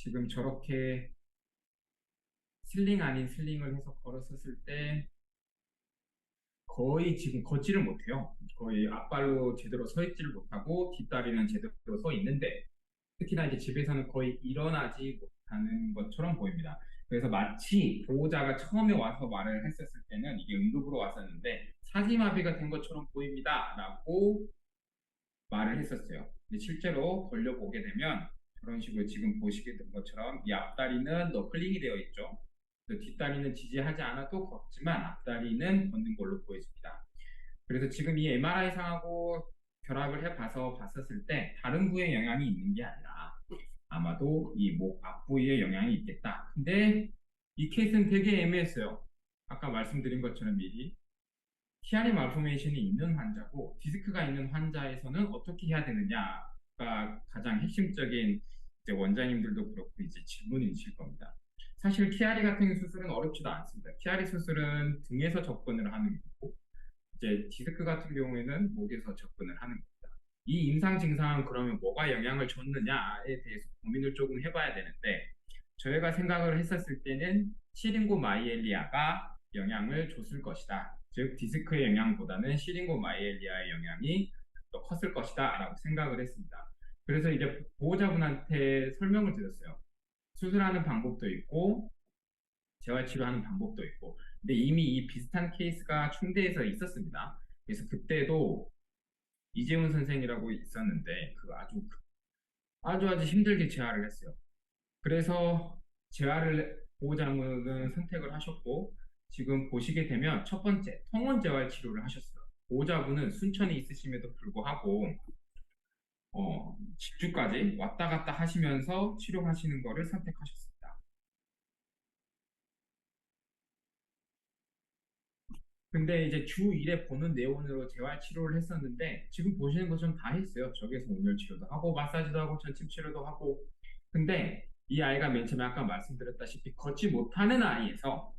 지금 저렇게 슬링 아닌 슬링을 해서 걸었었을 때 거의 지금 걷지를 못해요. 거의 앞발로 제대로 서 있지를 못하고 뒷다리는 제대로 서 있는데 특히나 이제 집에서는 거의 일어나지 못하는 것처럼 보입니다. 그래서 마치 보호자가 처음에 와서 말을 했었을 때는 이게 응급으로 왔었는데 사지마비가 된 것처럼 보입니다라고 말을 했었어요. 근데 실제로 걸려보게 되면 저런 식으로 지금 보시게 된 것처럼 이 앞다리는 너클링이 되어 있죠. 그래서 뒷다리는 지지하지 않아도 걷지만 앞다리는 걷는 걸로 보여집니다. 그래서 지금 이 MRI상하고 결합을 해봐서 봤었을 때 다른 부에 영향이 있는 게 아니라 아마도 이 목 앞부위에 영향이 있겠다. 근데 이 케이스는 되게 애매했어요. 아까 말씀드린 것처럼 미리 히아리 말포메이션이 있는 환자고 디스크가 있는 환자에서는 어떻게 해야 되느냐가 가장 핵심적인 이제 원장님들도 그렇고 이제 질문이실 겁니다. 사실 키아리 같은 수술은 어렵지도 않습니다. 키아리 수술은 등에서 접근을 하는 거고 이제 디스크 같은 경우에는 목에서 접근을 하는 겁니다. 이 임상 증상은 그러면 뭐가 영향을 줬느냐에 대해서 고민을 조금 해봐야 되는데 저희가 생각을 했었을 때는 시링고 마이엘리아가 영향을 줬을 것이다. 즉 디스크의 영향보다는 시링고 마이엘리아의 영향이 더 컸을 것이다 라고 생각을 했습니다. 그래서 이제 보호자분한테 설명을 드렸어요. 수술하는 방법도 있고 재활치료하는 방법도 있고 근데 이미 이 비슷한 케이스가 충대에서 있었습니다. 그래서 그때도 이재훈 선생이라고 있었는데 그 아주 힘들게 재활을 했어요. 그래서 재활을 보호자분은 선택을 하셨고 지금 보시게 되면 첫 번째 통원 재활 치료를 하셨어요. 보호자분은 순천이 있으심에도 불구하고 직주까지 왔다 갔다 하시면서 치료하시는 거를 선택하셨습니다. 근데 이제 주 1회 보는 내원으로 재활 치료를 했었는데 지금 보시는 것처럼 다 했어요. 적외선 온열 치료도 하고 마사지도 하고 전침 치료도 하고. 근데 이 아이가 맨 처음에 아까 말씀드렸다시피 걷지 못하는 아이에서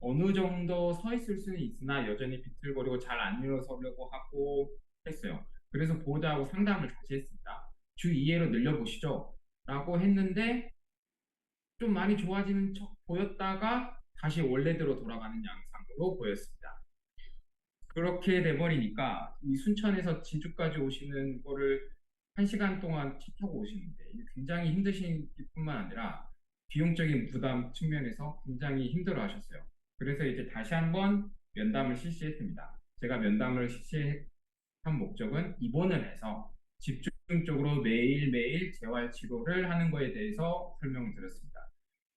어느 정도 서 있을 수는 있으나 여전히 비틀거리고 잘 안 일어서려고 하고 했어요. 그래서 보호자하고 상담을 다시 했습니다. 주 2회로 늘려보시죠. 라고 했는데 좀 많이 좋아지는 척 보였다가 다시 원래대로 돌아가는 양상으로 보였습니다. 그렇게 돼버리니까 이 순천에서 진주까지 오시는 거를 1시간 동안 차 타고 오시는데 이게 굉장히 힘드신 뿐만 아니라 비용적인 부담 측면에서 굉장히 힘들어 하셨어요. 그래서 이제 다시 한번 면담을 실시했습니다. 제가 면담을 실시한 목적은 입원을 해서 집중적으로 매일매일 재활 치료를 하는 거에 대해서 설명을 드렸습니다.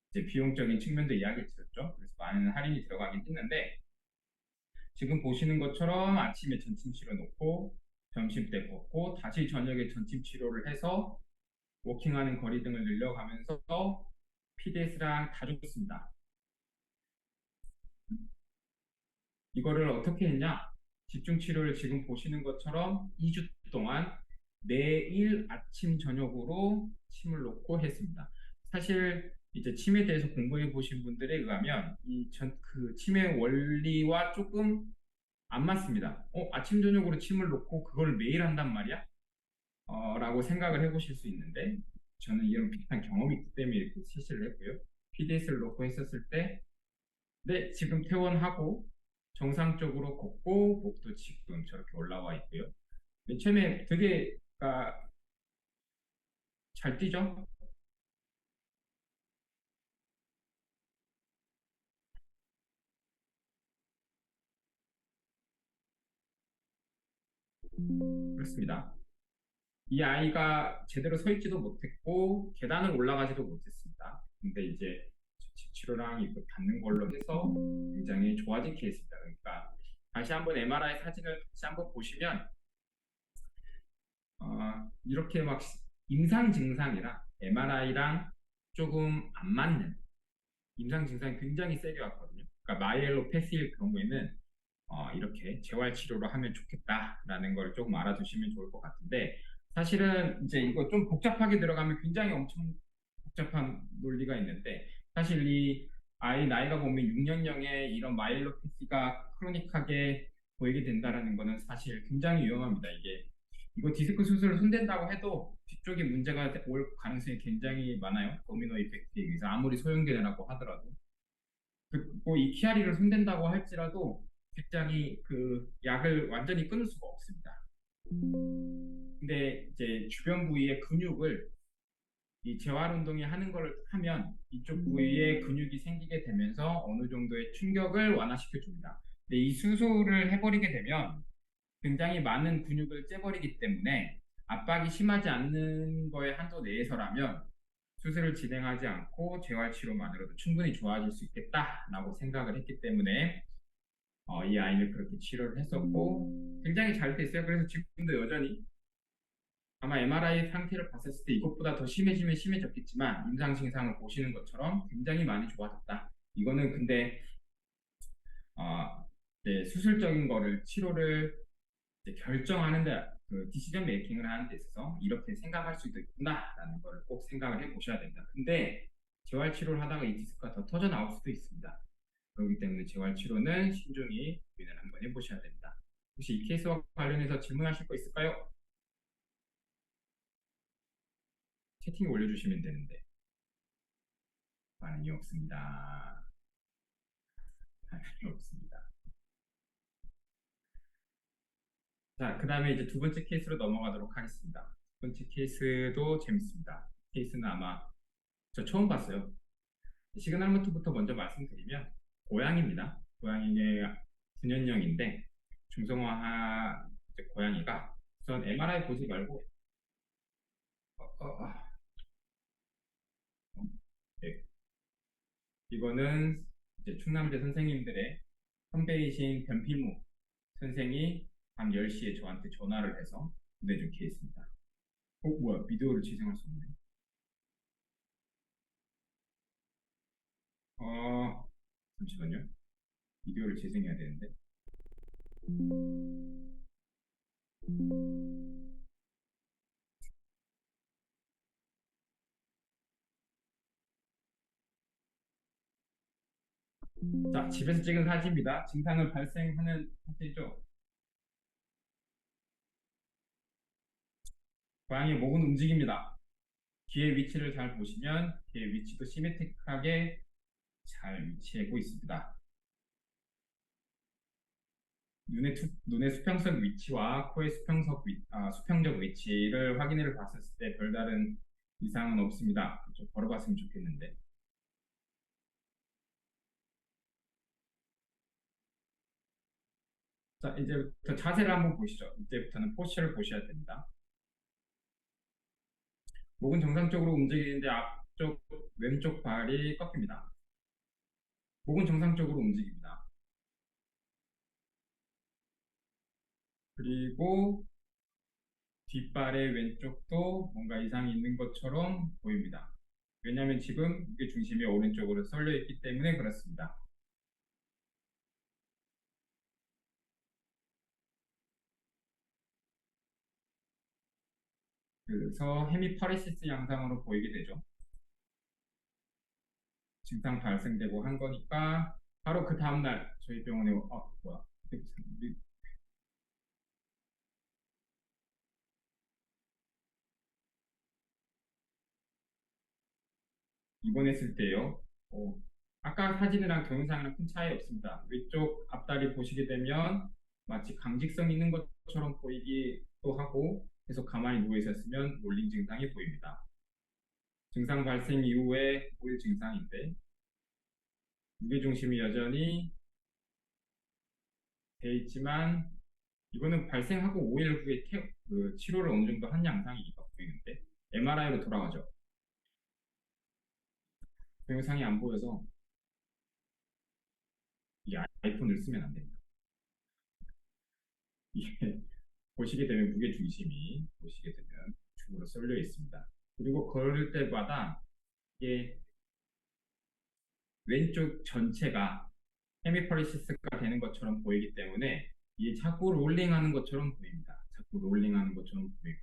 이제 비용적인 측면도 이야기를 드렸죠. 그래서 많은 할인이 들어가긴 했는데 지금 보시는 것처럼 아침에 전침 치료 놓고 점심 때 걷고 다시 저녁에 전침 치료를 해서 워킹하는 거리 등을 늘려가면서 PDS랑 다 줬습니다. 이거를 어떻게 했냐? 집중 치료를 지금 보시는 것처럼 2주 동안 매일 아침 저녁으로 침을 놓고 했습니다. 사실 이제 침에 대해서 공부해 보신 분들에 의하면 그 침의 원리와 조금 안 맞습니다. 아침 저녁으로 침을 놓고 그걸 매일 한단 말이야? 라고 생각을 해보실 수 있는데 저는 이런 비슷한 경험이 있기 때문에 이렇게 실시를 했고요. PDS를 놓고 했었을 때 네, 지금 퇴원하고 정상적으로 걷고 목도 지금 저렇게 올라와 있고요. 맨 처음에 되게 잘 뛰죠? 그렇습니다. 이 아이가 제대로 서 있지도 못했고 계단을 올라가지도 못했습니다. 근데 이제 치료랑 이거 받는 걸로 해서 굉장히 좋아진 케이스입니다. 그러니까 다시 한번 MRI 사진을 다시 한번 보시면 이렇게 막 임상 증상이랑 MRI랑 조금 안 맞는 임상 증상이 굉장히 세게 왔거든요. 그러니까 마이엘로패시일 경우에는 이렇게 재활 치료를 하면 좋겠다라는 걸 조금 알아두시면 좋을 것 같은데 사실은 이제 이거 좀 복잡하게 들어가면 굉장히 엄청 복잡한 논리가 있는데 사실 이 아이 나이가 보면 6년령에 이런 마이엘로패시가 크로닉하게 보이게 된다라는 거는 사실 굉장히 위험합니다. 이게 이거 디스크 수술을 손댄다고 해도 뒤쪽에 문제가 올 가능성이 굉장히 많아요. 도미노 이펙트에 의해서 아무리 소형견이라고 하더라도. 그리고 이 키아리를 손댄다고 할지라도 굉장히 그 약을 완전히 끊을 수가 없습니다. 근데 이제 주변 부위의 근육을 이 재활 운동이 하는 걸 하면 이쪽 부위에 근육이 생기게 되면서 어느 정도의 충격을 완화시켜 줍니다. 근데 이 수술을 해버리게 되면 굉장히 많은 근육을 째버리기 때문에 압박이 심하지 않는 거에 한도 내에서라면 수술을 진행하지 않고 재활 치료만으로도 충분히 좋아질 수 있겠다라고 생각을 했기 때문에 이 아이를 그렇게 치료를 했었고 굉장히 잘 됐어요. 그래서 지금도 여전히 아마 MRI 상태를 봤을 때 이것보다 더 심해지면 심해졌겠지만 임상 증상을 보시는 것처럼 굉장히 많이 좋아졌다. 이거는 근데 어, 이제 수술적인 거를 치료를 이제 결정하는데 그 디시전 메이킹을 하는 데 있어서 이렇게 생각할 수도 있구나라는 걸 꼭 생각을 해보셔야 된다. 근데 재활 치료를 하다가 이 디스크가 더 터져 나올 수도 있습니다. 그렇기 때문에 재활 치료는 신중히 고민을 한번 해보셔야 됩니다. 혹시 이 케이스와 관련해서 질문하실 거 있을까요? 채팅에 올려주시면 되는데 반응이 없습니다. 반응이 없습니다. 자, 그 다음에 이제 두 번째 케이스로 넘어가도록 하겠습니다. 두 번째 케이스도 재밌습니다. 케이스는 아마 저 처음 봤어요. 시그널 모트부터 먼저 말씀드리면 고양이입니다. 고양이의 분연령인데 중성화한 고양이가 우선 MRI 보지 말고 어, 어, 어, 네. 이거는 이제 충남대 선생님들의 선배이신 변필무 선생이 밤 10시에 저한테 전화를 해서 보내준 케이스입니다. 뭐야, 비디오를 재생할 수 없네. 어, 잠시만요. 비디오를 재생해야 되는데. 자, 집에서 찍은 사진입니다. 증상을 발생하는 사진이죠. 고양이의 목은 움직입니다. 귀의 위치를 잘 보시면 귀의 위치도 시메트릭하게 잘 위치하고 있습니다. 눈의 수평적 위치와 코의 수평적 위치를 확인을 봤을 때 별다른 이상은 없습니다. 좀 걸어봤으면 좋겠는데. 자, 이제부터 자세를 한번 보시죠. 이제부터는 포스처를 보셔야 됩니다. 목은 정상적으로 움직이는데 앞쪽 왼쪽 발이 꺾입니다. 목은 정상적으로 움직입니다. 그리고 뒷발의 왼쪽도 뭔가 이상이 있는 것처럼 보입니다. 왜냐하면 지금 무게 중심이 오른쪽으로 쏠려 있기 때문에 그렇습니다. 그래서 헤미파레시스 양상으로 보이게 되죠. 증상 발생되고 한 거니까 바로 그 다음날 저희 병원에 뭐야 입원했을 때요. 아까 사진이랑 동영상이랑 큰 차이 없습니다. 위쪽 앞다리 보시게 되면 마치 강직성 있는 것처럼 보이기도 하고 계속 가만히 누워 있었으면 몰린 증상이 보입니다. 증상 발생 이후에 5일 증상인데 무게중심이 여전히 돼 있지만 이거는 발생하고 5일 후에 그 치료를 어느 정도 한 양상이 보이는데 MRI로 돌아가죠. 동영상이 안 보여서 이 아이폰을 쓰면 안 됩니다. 이게 보시게 되면 무게 중심이 보시게 되면 중으로 쏠려 있습니다. 그리고 걸을 때마다 이게 왼쪽 전체가 헤미퍼리시스가 되는 것처럼 보이기 때문에 이게 자꾸 롤링하는 것처럼 보입니다. 자꾸 롤링하는 것처럼 보이고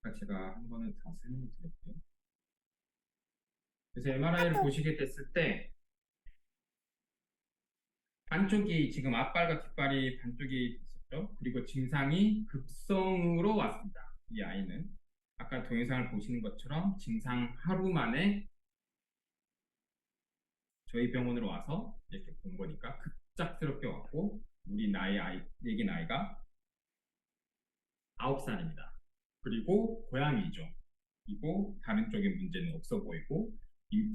아까 제가 한 번은 다 설명드렸고요. 그래서 MRI를 보시게 됐을 때 반쪽이 지금 앞발과 뒷발이 반쪽이 그리고 증상이 급성으로 왔습니다. 이 아이는 아까 동영상을 보시는 것처럼 증상 하루 만에 저희 병원으로 와서 이렇게 본 거니까 급작스럽게 왔고 우리 얘기 나이가 9살입니다. 그리고 고양이죠. 그리고 다른 쪽에 문제는 없어 보이고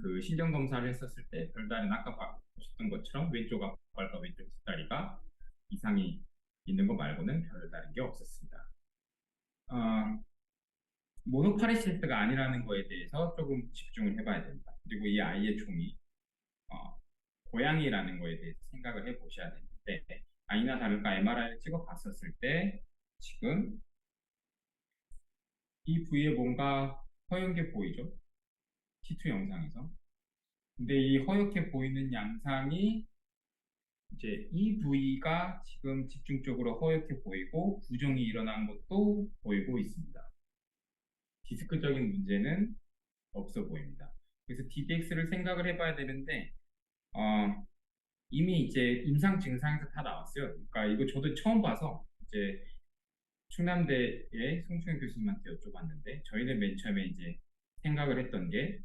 그 신경 검사를 했었을 때 별다른 아까 보셨던 것처럼 왼쪽 앞발과 왼쪽 뒷다리가 이상이 있는 거 말고는 별다른 게 없었습니다. 어, 모노파레시스트가 아니라는 거에 대해서 조금 집중을 해봐야 됩니다. 그리고 이 아이의 종이 어, 고양이라는 거에 대해서 생각을 해보셔야 되는데 아니나 다를까 MRI를 찍어 봤었을 때 지금 이 부위에 뭔가 허연 게 보이죠? T2 영상에서. 근데 이 허옇게 보이는 양상이 이제 이 부위가 지금 집중적으로 허옇게 보이고 부종이 일어난 것도 보이고 있습니다. 디스크적인 문제는 없어 보입니다. 그래서 DDX를 생각을 해봐야 되는데 어, 이미 이제 임상 증상에서 다 나왔어요. 그러니까 이거 저도 처음 봐서 이제 충남대의 송충현 교수님한테 여쭤봤는데 저희는 맨 처음에 이제 생각을 했던 게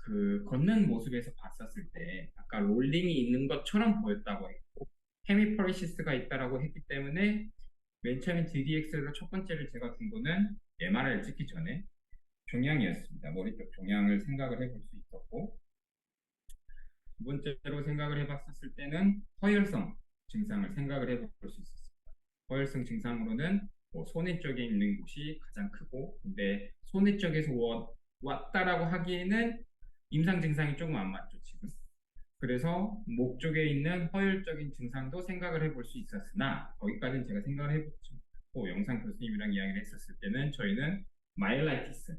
그 걷는 모습에서 봤었을 때 아까 롤링이 있는 것처럼 보였다고 했고 헤미퍼레시스가 있다라고 했기 때문에 맨 처음에 DDX로 첫 번째를 제가 준 거는 MRI를 찍기 전에 종양이었습니다. 머리 쪽 종양을 생각을 해볼 수 있었고 두 번째로 생각을 해봤었을 때는 허혈성 증상을 생각을 해볼 수 있었습니다. 허혈성 증상으로는 뭐 손해 쪽에 있는 곳이 가장 크고 근데 손해 쪽에서 왔다라고 하기에는 임상 증상이 조금 안 맞죠 지금. 그래서 목 쪽에 있는 허혈적인 증상도 생각을 해볼 수 있었으나 거기까지는 제가 생각을 해보지 못했고 영상 교수님이랑 이야기를 했었을 때는 저희는 마일라이티스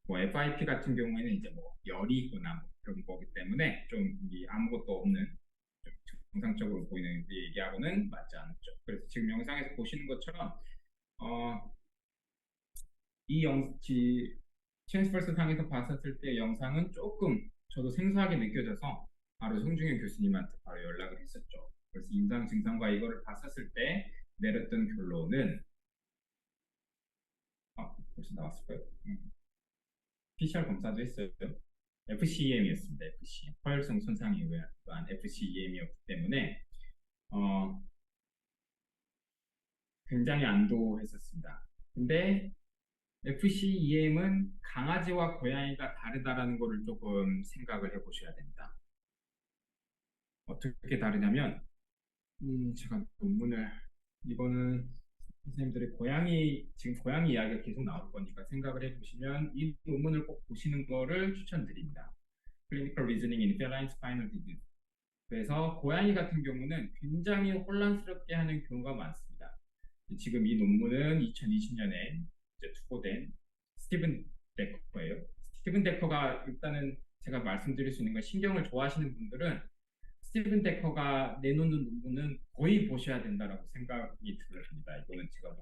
뭐 FIP 같은 경우에는 이제 뭐 열이 있거나 뭐 그런 거기 때문에 좀 아무것도 없는 좀 정상적으로 보이는 얘기하고는 맞지 않죠. 그래서 지금 영상에서 보시는 것처럼 어, 이 트랜스퍼스 상에서 봤었을 때 영상은 조금 저도 생소하게 느껴져서 바로 송중현 교수님한테 바로 연락을 했었죠. 그래서 임상 증상과 이거를 봤었을 때 내렸던 결론은 벌써 나왔을까요? PCR 검사도 했어요. FCEM이었습니다. FCEM. 허혈성 손상에 의한 FCEM이었기 때문에 어, 굉장히 안도했었습니다. 근데 FCEM은 강아지와 고양이가 다르다라는 것을 조금 생각을 해보셔야 됩니다. 어떻게 다르냐면 제가 논문을 이거는 선생님들이 지금 고양이 이야기가 계속 나올 거니까 생각을 해보시면 이 논문을 꼭 보시는 거를 추천드립니다. Clinical Reasoning in Feline Spinal Disease. 그래서 고양이 같은 경우는 굉장히 혼란스럽게 하는 경우가 많습니다. 지금 이 논문은 2020년에 이제 투고된 스티븐 데커예요. 스티븐 데커가 일단은 제가 말씀드릴 수 있는 건 신경을 좋아하시는 분들은 스티븐 데커가 내놓는 논문은 거의 보셔야 된다라고 생각이 들었습니다. 이거는 제가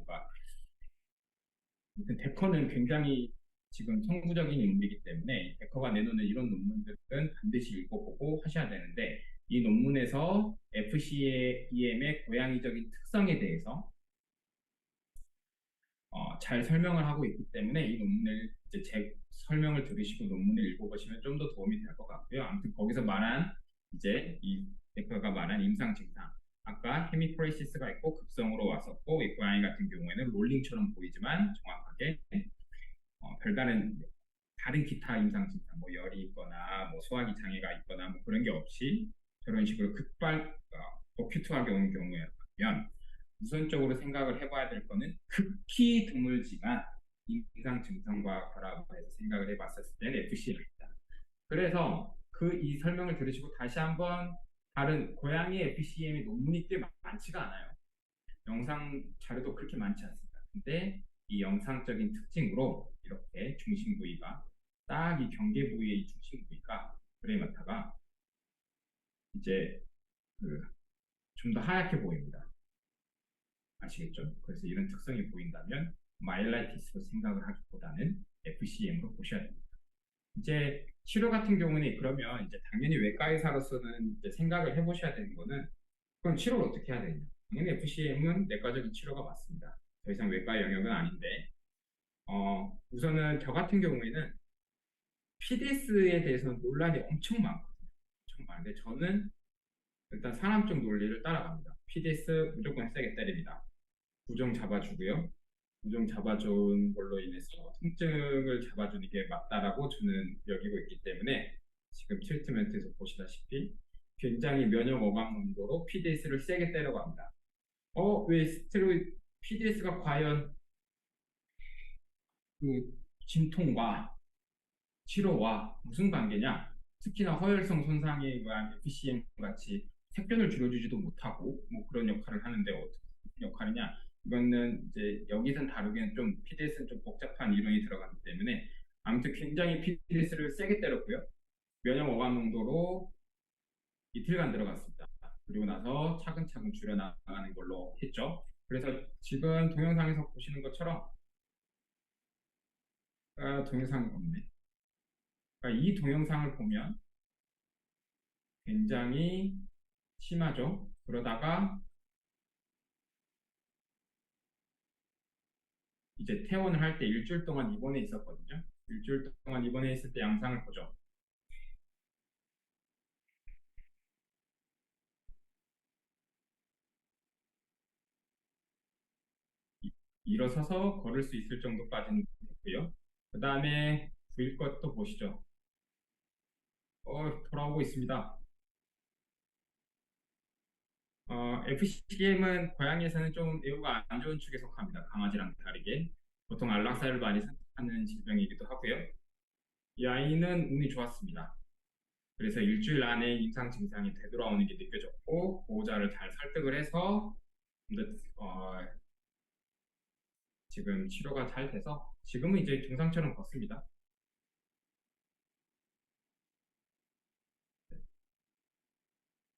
데커는 굉장히 지금 성부적인 인물이기 때문에 데커가 내놓는 이런 논문들은 반드시 읽어보고 하셔야 되는데 이 논문에서 FCEM의 고양이적인 특성에 대해서 잘 설명을 하고 있기 때문에 이 논문을 이제 제 설명을 들으시고 논문을 읽어보시면 좀 더 도움이 될 것 같고요. 아무튼 거기서 말한 이제 이 데커가 말한 임상 증상 아까 헤미프레시스가 있고 급성으로 왔었고 이 고양이 같은 경우에는 롤링처럼 보이지만 정확하게 별다른 다른 기타 임상 증상 뭐 열이 있거나 뭐 소화기 장애가 있거나 뭐 그런 게 없이 저런 식으로 어큐트하게 오는 경우에는 우선적으로 생각을 해봐야 될 거는 극히 드물지만 임상 증상과 결합해서 생각을 해봤을 때는 FCM입니다. 그래서 이 설명을 들으시고 다시 한번 다른 고양이 FCM의 논문이 꽤 많지가 않아요. 영상 자료도 그렇게 많지 않습니다. 근데 이 영상적인 특징으로 이렇게 중심 부위가 딱 이 경계 부위의 이 중심 부위가 그레이마타가 이제 좀 더 하얗게 보입니다. 아시겠죠? 그래서 이런 특성이 보인다면 마일라이티스로 생각을 하기보다는 FCM으로 보셔야 됩니다. 이제 치료 같은 경우는 그러면 이제 당연히 외과 의사로서는 이제 생각을 해보셔야 되는 거는 그럼 치료를 어떻게 해야 되냐? FCM은 내과적인 치료가 맞습니다. 더 이상 외과 영역은 아닌데, 우선은 저 같은 경우에는 PDS에 대해서는 논란이 엄청 많거든요. 엄청 많은데 저는 일단 사람적 논리를 따라갑니다. PDS 무조건 세게 때립니다. 부종 잡아주고요. 부종 잡아준 걸로 인해서 통증을 잡아주는 게 맞다라고 저는 여기고 있기 때문에 지금 트리트멘트에서 보시다시피 굉장히 면역 억압 농도로 PDS를 세게 때려갑니다. 왜 스테로이드 PDS가 과연 그 진통과 치료와 무슨 관계냐? 특히나 허혈성 손상에 의한 FCM 같이 색변을 줄여주지도 못하고 뭐 그런 역할을 하는데 어떤 역할이냐? 이거는 이제 여기선 다루기엔 좀 PDS는 좀 복잡한 이론이 들어가기 때문에 아무튼 굉장히 PDS를 세게 때렸고요. 면역 억압 농도로 이틀간 들어갔습니다. 그리고 나서 차근차근 줄여나가는 걸로 했죠. 그래서 지금 동영상에서 보시는 것처럼 동영상 없네. 그러니까 이 동영상을 보면 굉장히 심하죠. 그러다가 이제 퇴원을 할 때 일주일 동안 입원해 있었거든요. 일주일 동안 입원해 있을 때 양상을 보죠. 일어서서 걸을 수 있을 정도까지는 됐고요. 그 다음에 부일 것도 보시죠. 돌아오고 있습니다. FCM은 고양이에서는 좀 애호가 안 좋은 축에 속합니다. 강아지랑 다르게. 보통 안락사를 많이 선택하는 질병이기도 하고요. 이 아이는 운이 좋았습니다. 그래서 일주일 안에 임상 증상이 되돌아오는 게 느껴졌고 보호자를 잘 설득을 해서 지금 치료가 잘 돼서 지금은 이제 정상처럼 걷습니다.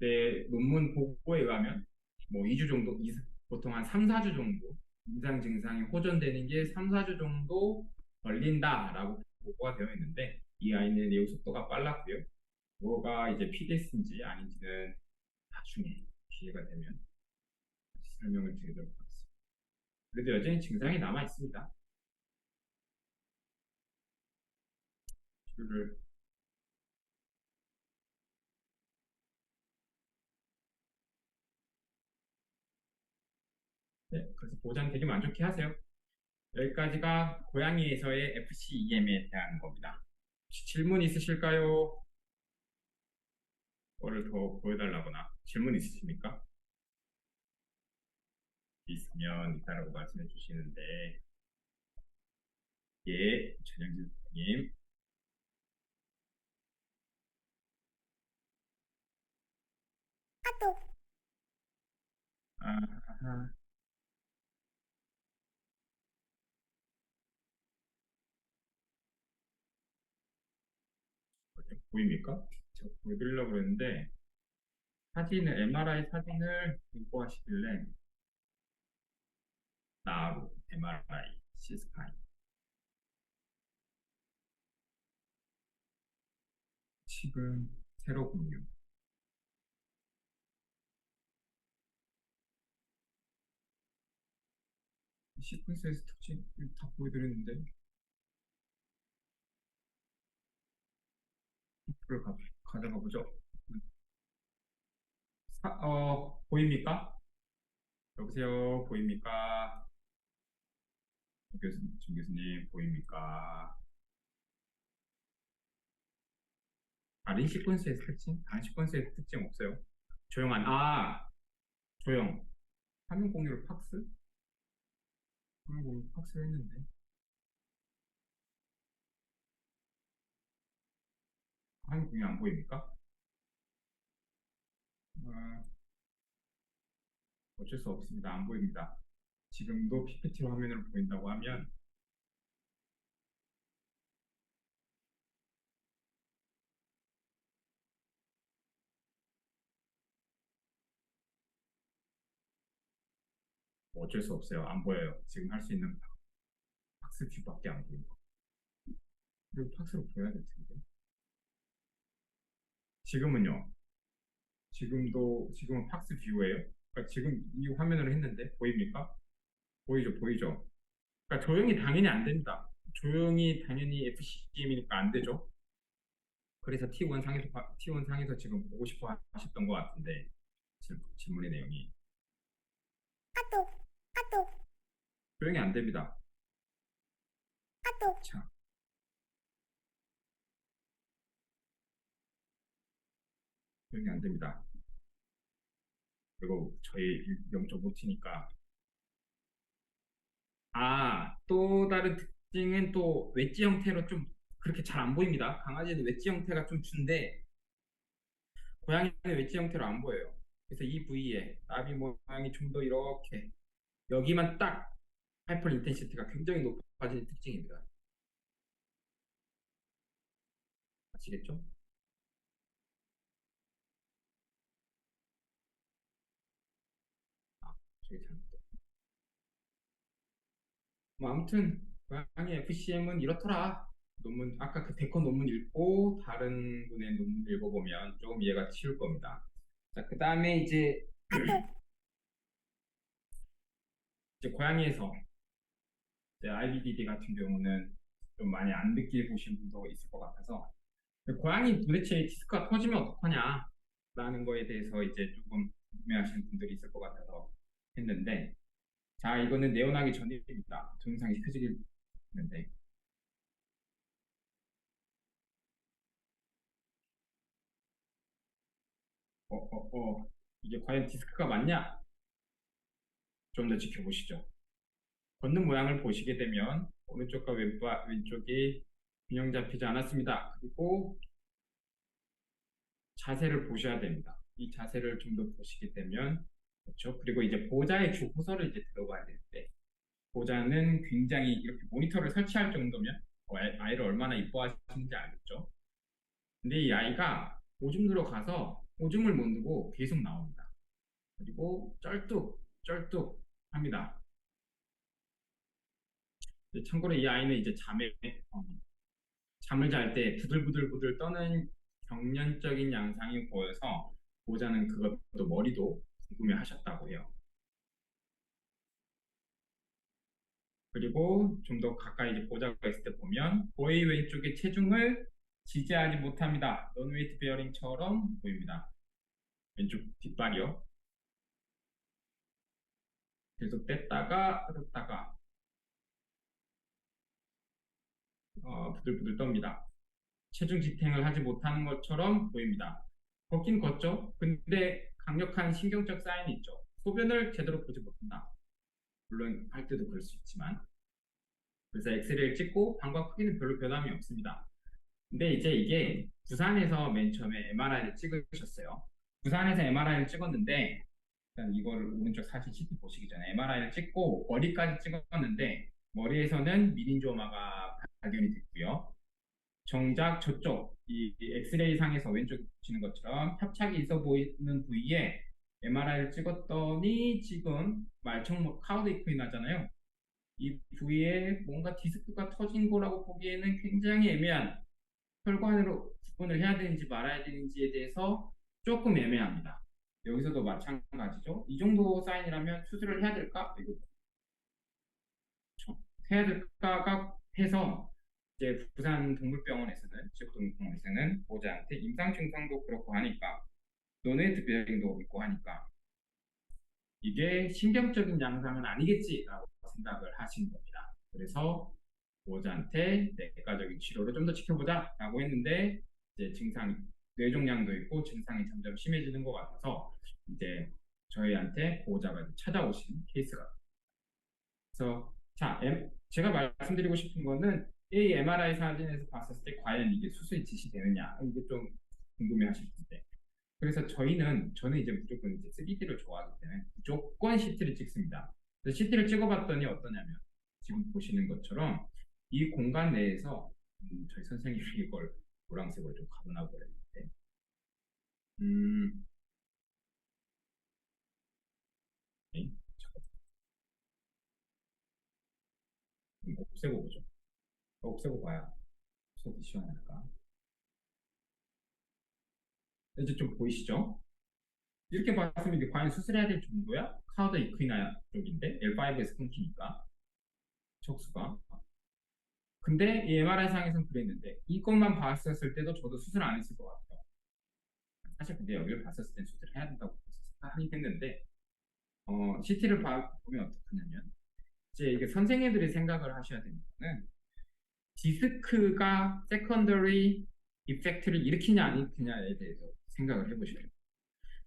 네, 논문 보고에 의하면 뭐 2주 정도, 보통 한 3, 4주 정도 임상 증상이 호전되는 게 3, 4주 정도 걸린다라고 보고가 되어 있는데 이 아이는 예후 속도가 빨랐고요. 뭐가 이제 PDS인지 아닌지는 나중에 기회가 되면 다시 설명을 드리도록 하겠습니다. 그래도 여전히 증상이 남아 있습니다. 치료를 네, 그래서 보호자는 되게 만족해 하세요. 여기까지가 고양이에서의 FCEM에 대한 겁니다. 혹시 질문 있으실까요? 뭐를 더 보여달라거나 질문 있으십니까? 있으면 있다라고 말씀해 주시는데 예, 전영진 선생님. 아, 보입니까? 제가 보여드리려고 그랬는데 사진을 MRI 사진을 입고 하시길래 나로 MRI C스파인 지금 새로 공유 시퀀스에서 특징 다 보여드렸는데 그걸 가져가 보죠. 보입니까? 여보세요, 보입니까? 정 교수님, 보입니까? 다른 시퀀스의 특징? 다른 시퀀스의 특징 없어요. 조용. 화면 공유를 팍스? 화면 공유 팍스 했는데. 화면 공유 안 보입니까? 어, 어쩔 수 없습니다. 안 보입니다. 지금도 PPT 화면으로 보인다고 하면 어쩔 수 없어요. 안 보여요. 지금 할 수 있는 팍스 뷰밖에 안 보이고. 그리고 팍스로 보여야 될 텐데. 지금은요. 지금은 팍스 뷰예요. 그러니까 지금 이 화면으로 했는데 보입니까? 보이죠, 보이죠. 그러니까 조용히 당연히 안 됩니다. 조용히 당연히 FCM이니까 안 되죠. 그래서 T1 상에서 지금 보고 싶어 하셨던 것 같은데 질문의 내용이 조용히 안 됩니다. 자, 조용히 안 됩니다. 그리고 저희 0.5T니까 또 다른 특징은 또 웨지 형태로 좀 그렇게 잘 안 보입니다. 강아지는 웨지 형태가 좀 준데 고양이는 웨지 형태로 안 보여요. 그래서 이 부위에 나비 모양이 좀 더 이렇게 여기만 딱 하이퍼 인텐시티가 굉장히 높아지는 특징입니다. 아시겠죠? 저기 잘못. 뭐 아무튼 고양이 FCM은 이렇더라. 논문 아까 그 데커 논문 읽고 다른 분의 논문 읽어보면 조금 이해가 쉬울 겁니다. 자, 그 다음에 이제 고양이에서 이제 IBDD 같은 경우는 좀 많이 안 느끼보신 분도 있을 것 같아서 고양이 도대체 디스크가 터지면 어떡하냐 라는 거에 대해서 이제 조금 궁금해하시는 분들이 있을 것 같아서 했는데 자 이거는 내원하기 전입니다. 동영상이 켜지길 했는데 이게 과연 디스크가 맞냐? 좀 더 지켜보시죠. 걷는 모양을 보시게 되면 오른쪽과 왼쪽이 균형 잡히지 않았습니다. 그리고 자세를 보셔야 됩니다. 이 자세를 좀 더 보시게 되면 그렇죠. 그리고 이제 보자의 주호소를 이제 들어가야 되는데 보자는 굉장히 이렇게 모니터를 설치할 정도면 아이를 얼마나 이뻐하시는지 알겠죠? 근데 이 아이가 오줌 들어가서 오줌을 못 누고 계속 나옵니다. 그리고 쩔뚝 합니다. 참고로 이 아이는 이제 어, 잠을 잘 때 부들부들부들 떠는 경련적인 양상이 보여서 보자는 그것도 머리도 궁금해 하셨다고 해요. 그리고 좀 더 가까이 이제 보자가 있을 때 보면 거의 왼쪽의 체중을 지지하지 못합니다. 넌웨이트 베어링처럼 보입니다. 왼쪽 뒷발이요. 계속 뗐다가 뜯었다가 부들부들 떱니다. 체중 지탱을 하지 못하는 것처럼 보입니다. 걷긴 걷죠. 근데 강력한 신경적 사인이 있죠. 소변을 제대로 보지 못한다. 물론 할 때도 그럴 수 있지만. 그래서 엑스레이를 찍고 방광 크기는 별로 변함이 없습니다. 근데 이제 이게 부산에서 맨 처음에 MRI를 찍으셨어요. 부산에서 MRI를 찍었는데 일단 이걸 오른쪽 사진 CT 보시기 전에 MRI를 찍고 머리까지 찍었는데 머리에서는 미린조마가 발견이 됐고요. 정작 저쪽 이 엑스레이 상에서 왼쪽 보시는 것처럼 협착이 있어 보이는 부위에 MRI를 찍었더니 지금 말청 카우드 이코이 나잖아요. 이 부위에 뭔가 디스크가 터진 거라고 보기에는 굉장히 애매한 혈관으로 구분을 해야 되는지 말아야 되는지에 대해서 조금 애매합니다. 여기서도 마찬가지죠. 이 정도 사인이라면 수술을 해야 될까? 이거 해야 될까가 해서 이제 부산 동물병원에서는 지구동물병원에서는 보호자한테 임상 증상도 그렇고 하니까 노네이트 베어링도 있고 하니까 이게 신경적인 양상은 아니겠지라고 생각을 하신 겁니다. 그래서 보호자한테 내과적인 치료를 좀 더 지켜보자라고 했는데 이제 뇌종양도 있고 증상이 점점 심해지는 것 같아서 이제 저희한테 보호자가 찾아오신 케이스가. 그래서 제가 말씀드리고 싶은 거는 이 MRI 사진에서 봤을 때 과연 이게 수술이 지시되느냐 이게 좀 궁금해하실 텐데 그래서 저는 이제 무조건 이제 3D를 좋아하기 때문에 무조건 CT를 찍습니다. 그래서 CT를 찍어봤더니 어떠냐면 지금 보시는 것처럼 이 공간 내에서 저희 선생님이 이걸 노란색으로 좀 가둬놔 버렸는데 음, 네, 없애고 보죠. 없애고 봐야 속이 시원하니까. 이제 좀 보이시죠? 이렇게 봤으면 이게 과연 수술해야 될 정도야? 카우더 이크이나 쪽인데 L5에서 끊기니까 척수가. 근데 이 MRI상에서는 그랬는데 이것만 봤었을 때도 저도 수술 안 했을 것 같아요. 사실 근데 여기를 봤었을 땐 수술해야 된다고 생각하긴 했는데 CT를 보면 어떻냐면 이제 이게 선생님들이 생각을 하셔야 되는 거는 디스크가 세컨더리 이펙트를 일으키냐 안 일으키냐에 대해서 생각을 해보셔야 돼요.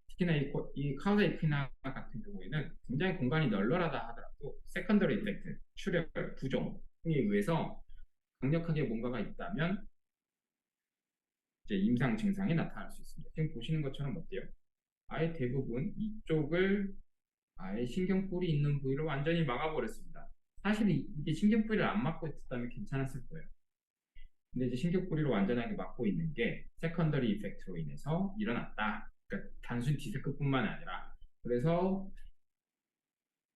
특히나 이 카우다 이피나 같은 경우에는 굉장히 공간이 널널하다 하더라도 세컨더리 이펙트, 출혈, 부종에 의해서 강력하게 뭔가가 있다면 이제 임상 증상이 나타날 수 있습니다. 지금 보시는 것처럼 어때요? 아예 대부분 이쪽을 아예 신경뿔이 있는 부위를 완전히 막아버렸습니다. 사실 이게 신경뿔이를 안 막고 있었다면 괜찮았을 거예요. 근데 이제 신경뿌리를 완전하게 막고 있는 게 세컨더리 이펙트로 인해서 일어났다. 그러니까 단순 디스크뿐만 아니라 그래서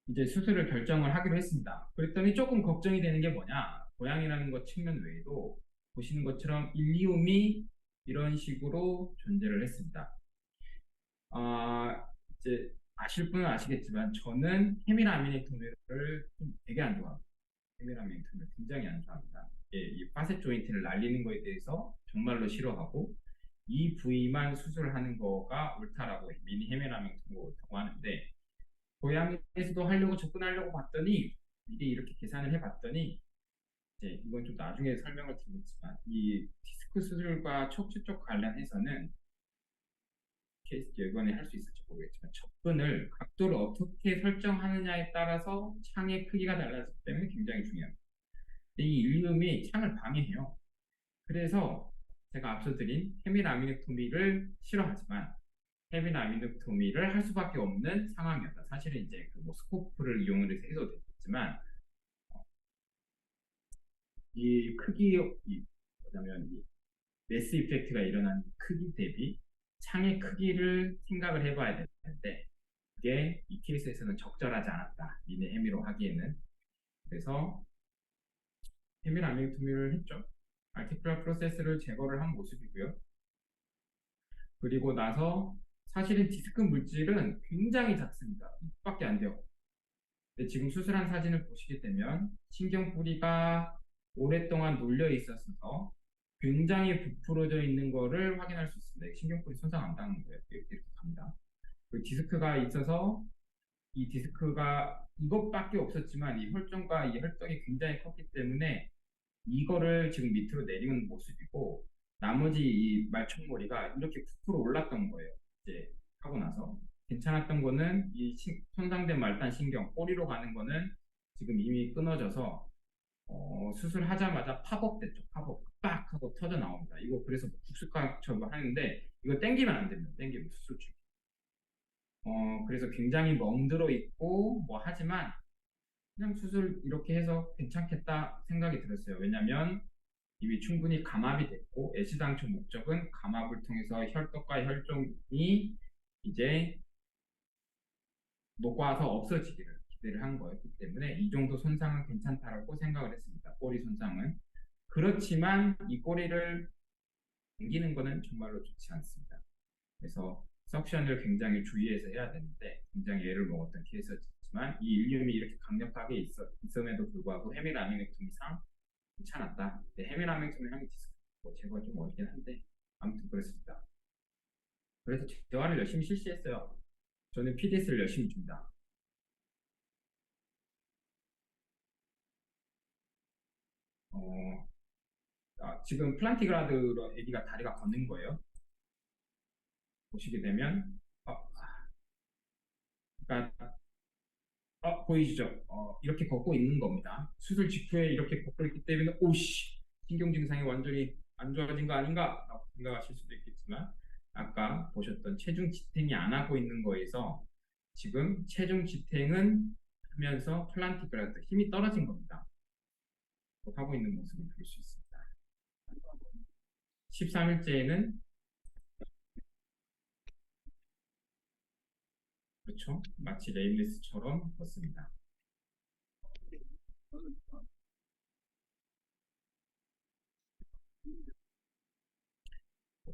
이제 수술을 결정을 하기로 했습니다. 그랬더니 조금 걱정이 되는 게 뭐냐? 고양이라는 것 측면 외에도 보시는 것처럼 일리움이 이런 식으로 존재를 했습니다. 이제 아실 분은 아시겠지만 저는 헤미라미넥토미를 좀 되게 안 좋아합니다. 헤미라미넥토미를 굉장히 안 좋아합니다. 예, 이 파셋 조인트를 날리는 거에 대해서 정말로 싫어하고 이 부위만 수술하는 거가 옳다라고 미니 헤미라미넥토미가 옳다고 하는데 고양이에서도 하려고 접근하려고 봤더니 미리 이렇게 계산을 해봤더니 이제 이건 좀 나중에 설명을 드리겠지만 이 디스크 수술과 척추 쪽 관련해서는 케이스 이번에 할 수 있을지 모르겠지만 접근을 각도를 어떻게 설정하느냐에 따라서 창의 크기가 달라지기 때문에 굉장히 중요합니다. 이 일리움이 창을 방해해요. 그래서 제가 앞서 드린 헤미라미넥토미를 싫어하지만 헤미라미넥토미를 할 수밖에 없는 상황이었다. 사실은 이제 그뭐 스코프를 이용을 해서 되겠지만 이 크기 뭐냐면 이 매스 이펙트가 일어난 크기 대비 창의 크기를 생각을 해봐야 되는데 그게 이 케이스에서는 적절하지 않았다. 미네 헤미로 하기에는. 그래서 헤미라미넥토미를 했죠. 알티플라 프로세스를 제거를 한 모습이고요. 그리고 나서 사실은 디스크 물질은 굉장히 작습니다. 이밖에 안 돼요. 근데 지금 수술한 사진을 보시게 되면 신경뿌리가 오랫동안 눌려 있었어서 굉장히 부풀어져 있는 거를 확인할 수 있습니다. 신경뿌리 손상 안 당한 거예요. 이렇게 갑니다. 그 디스크가 있어서 이 디스크가 이것밖에 없었지만 이 혈전과 이 혈떡이 굉장히 컸기 때문에 이거를 지금 밑으로 내리는 모습이고 나머지 이 말총머리가 이렇게 부풀어 올랐던 거예요. 이제 하고 나서 괜찮았던 거는 이 손상된 말단 신경 꼬리로 가는 거는 지금 이미 끊어져서 수술하자마자 팝업 됐죠. 팝업 빡 하고 터져 나옵니다. 이거 그래서 국수각처럼 하는데 이거 땡기면 안 됩니다. 땡기면 수술 중. 그래서 굉장히 멍들어 있고 뭐 하지만 그냥 수술 이렇게 해서 괜찮겠다 생각이 들었어요. 왜냐면 이미 충분히 감압이 됐고 애시당초 목적은 감압을 통해서 혈떡과 혈종이 이제 녹아서 없어지기를 기대를 한 거였기 때문에 이 정도 손상은 괜찮다라고 생각을 했습니다. 꼬리 손상은. 그렇지만 이 꼬리를 당기는 거는 정말로 좋지 않습니다. 그래서 석션을 굉장히 주의해서 해야 되는데 굉장히 애를 먹었던 케이스였지만 이 일륨이 이렇게 강력하게 있음에도 불구하고 헤미라미넥토미상 괜찮았다. 헤미라미넥토미 하면 디스크 제거가 좀 어렵긴 한데 아무튼 그렇습니다. 그래서 재활을 열심히 실시했어요. 저는 PDS를 열심히 줍니다. 어, 지금 플란티그라드로 아기가 다리가 걷는 거예요. 보시게 되면 그러니까 보이시죠? 이렇게 걷고 있는 겁니다. 수술 직후에 이렇게 걷고 있기 때문에 오씨 신경 증상이 완전히 안 좋아진 거 아닌가? 라고 생각하실 수도 있겠지만 아까 보셨던 체중 지탱이 안 하고 있는 거에서 지금 체중 지탱은 하면서 플란티그라드 힘이 떨어진 겁니다. 하고 있는 모습을 볼 수 있습니다. 13일째에는 그렇죠. 마치 레일리스처럼 걷습니다.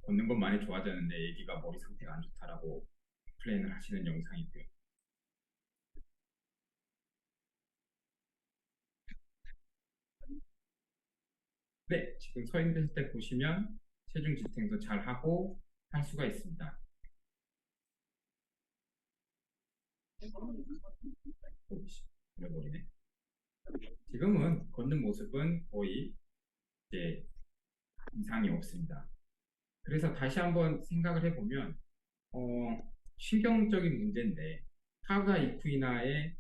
걷는 건 많이 좋아졌는데 애기가 머리 상태가 안 좋다라고 플랜을 하시는 영상이고요. 네, 지금 서 있을 때 보시면 체중 지탱도 잘 하고 할 수가 있습니다. 잃어버리네. 지금은 걷는 모습은 거의 이제 이상이 없습니다. 그래서 다시 한번 생각을 해보면 신경적인 문제인데 카우다 이쿠이나에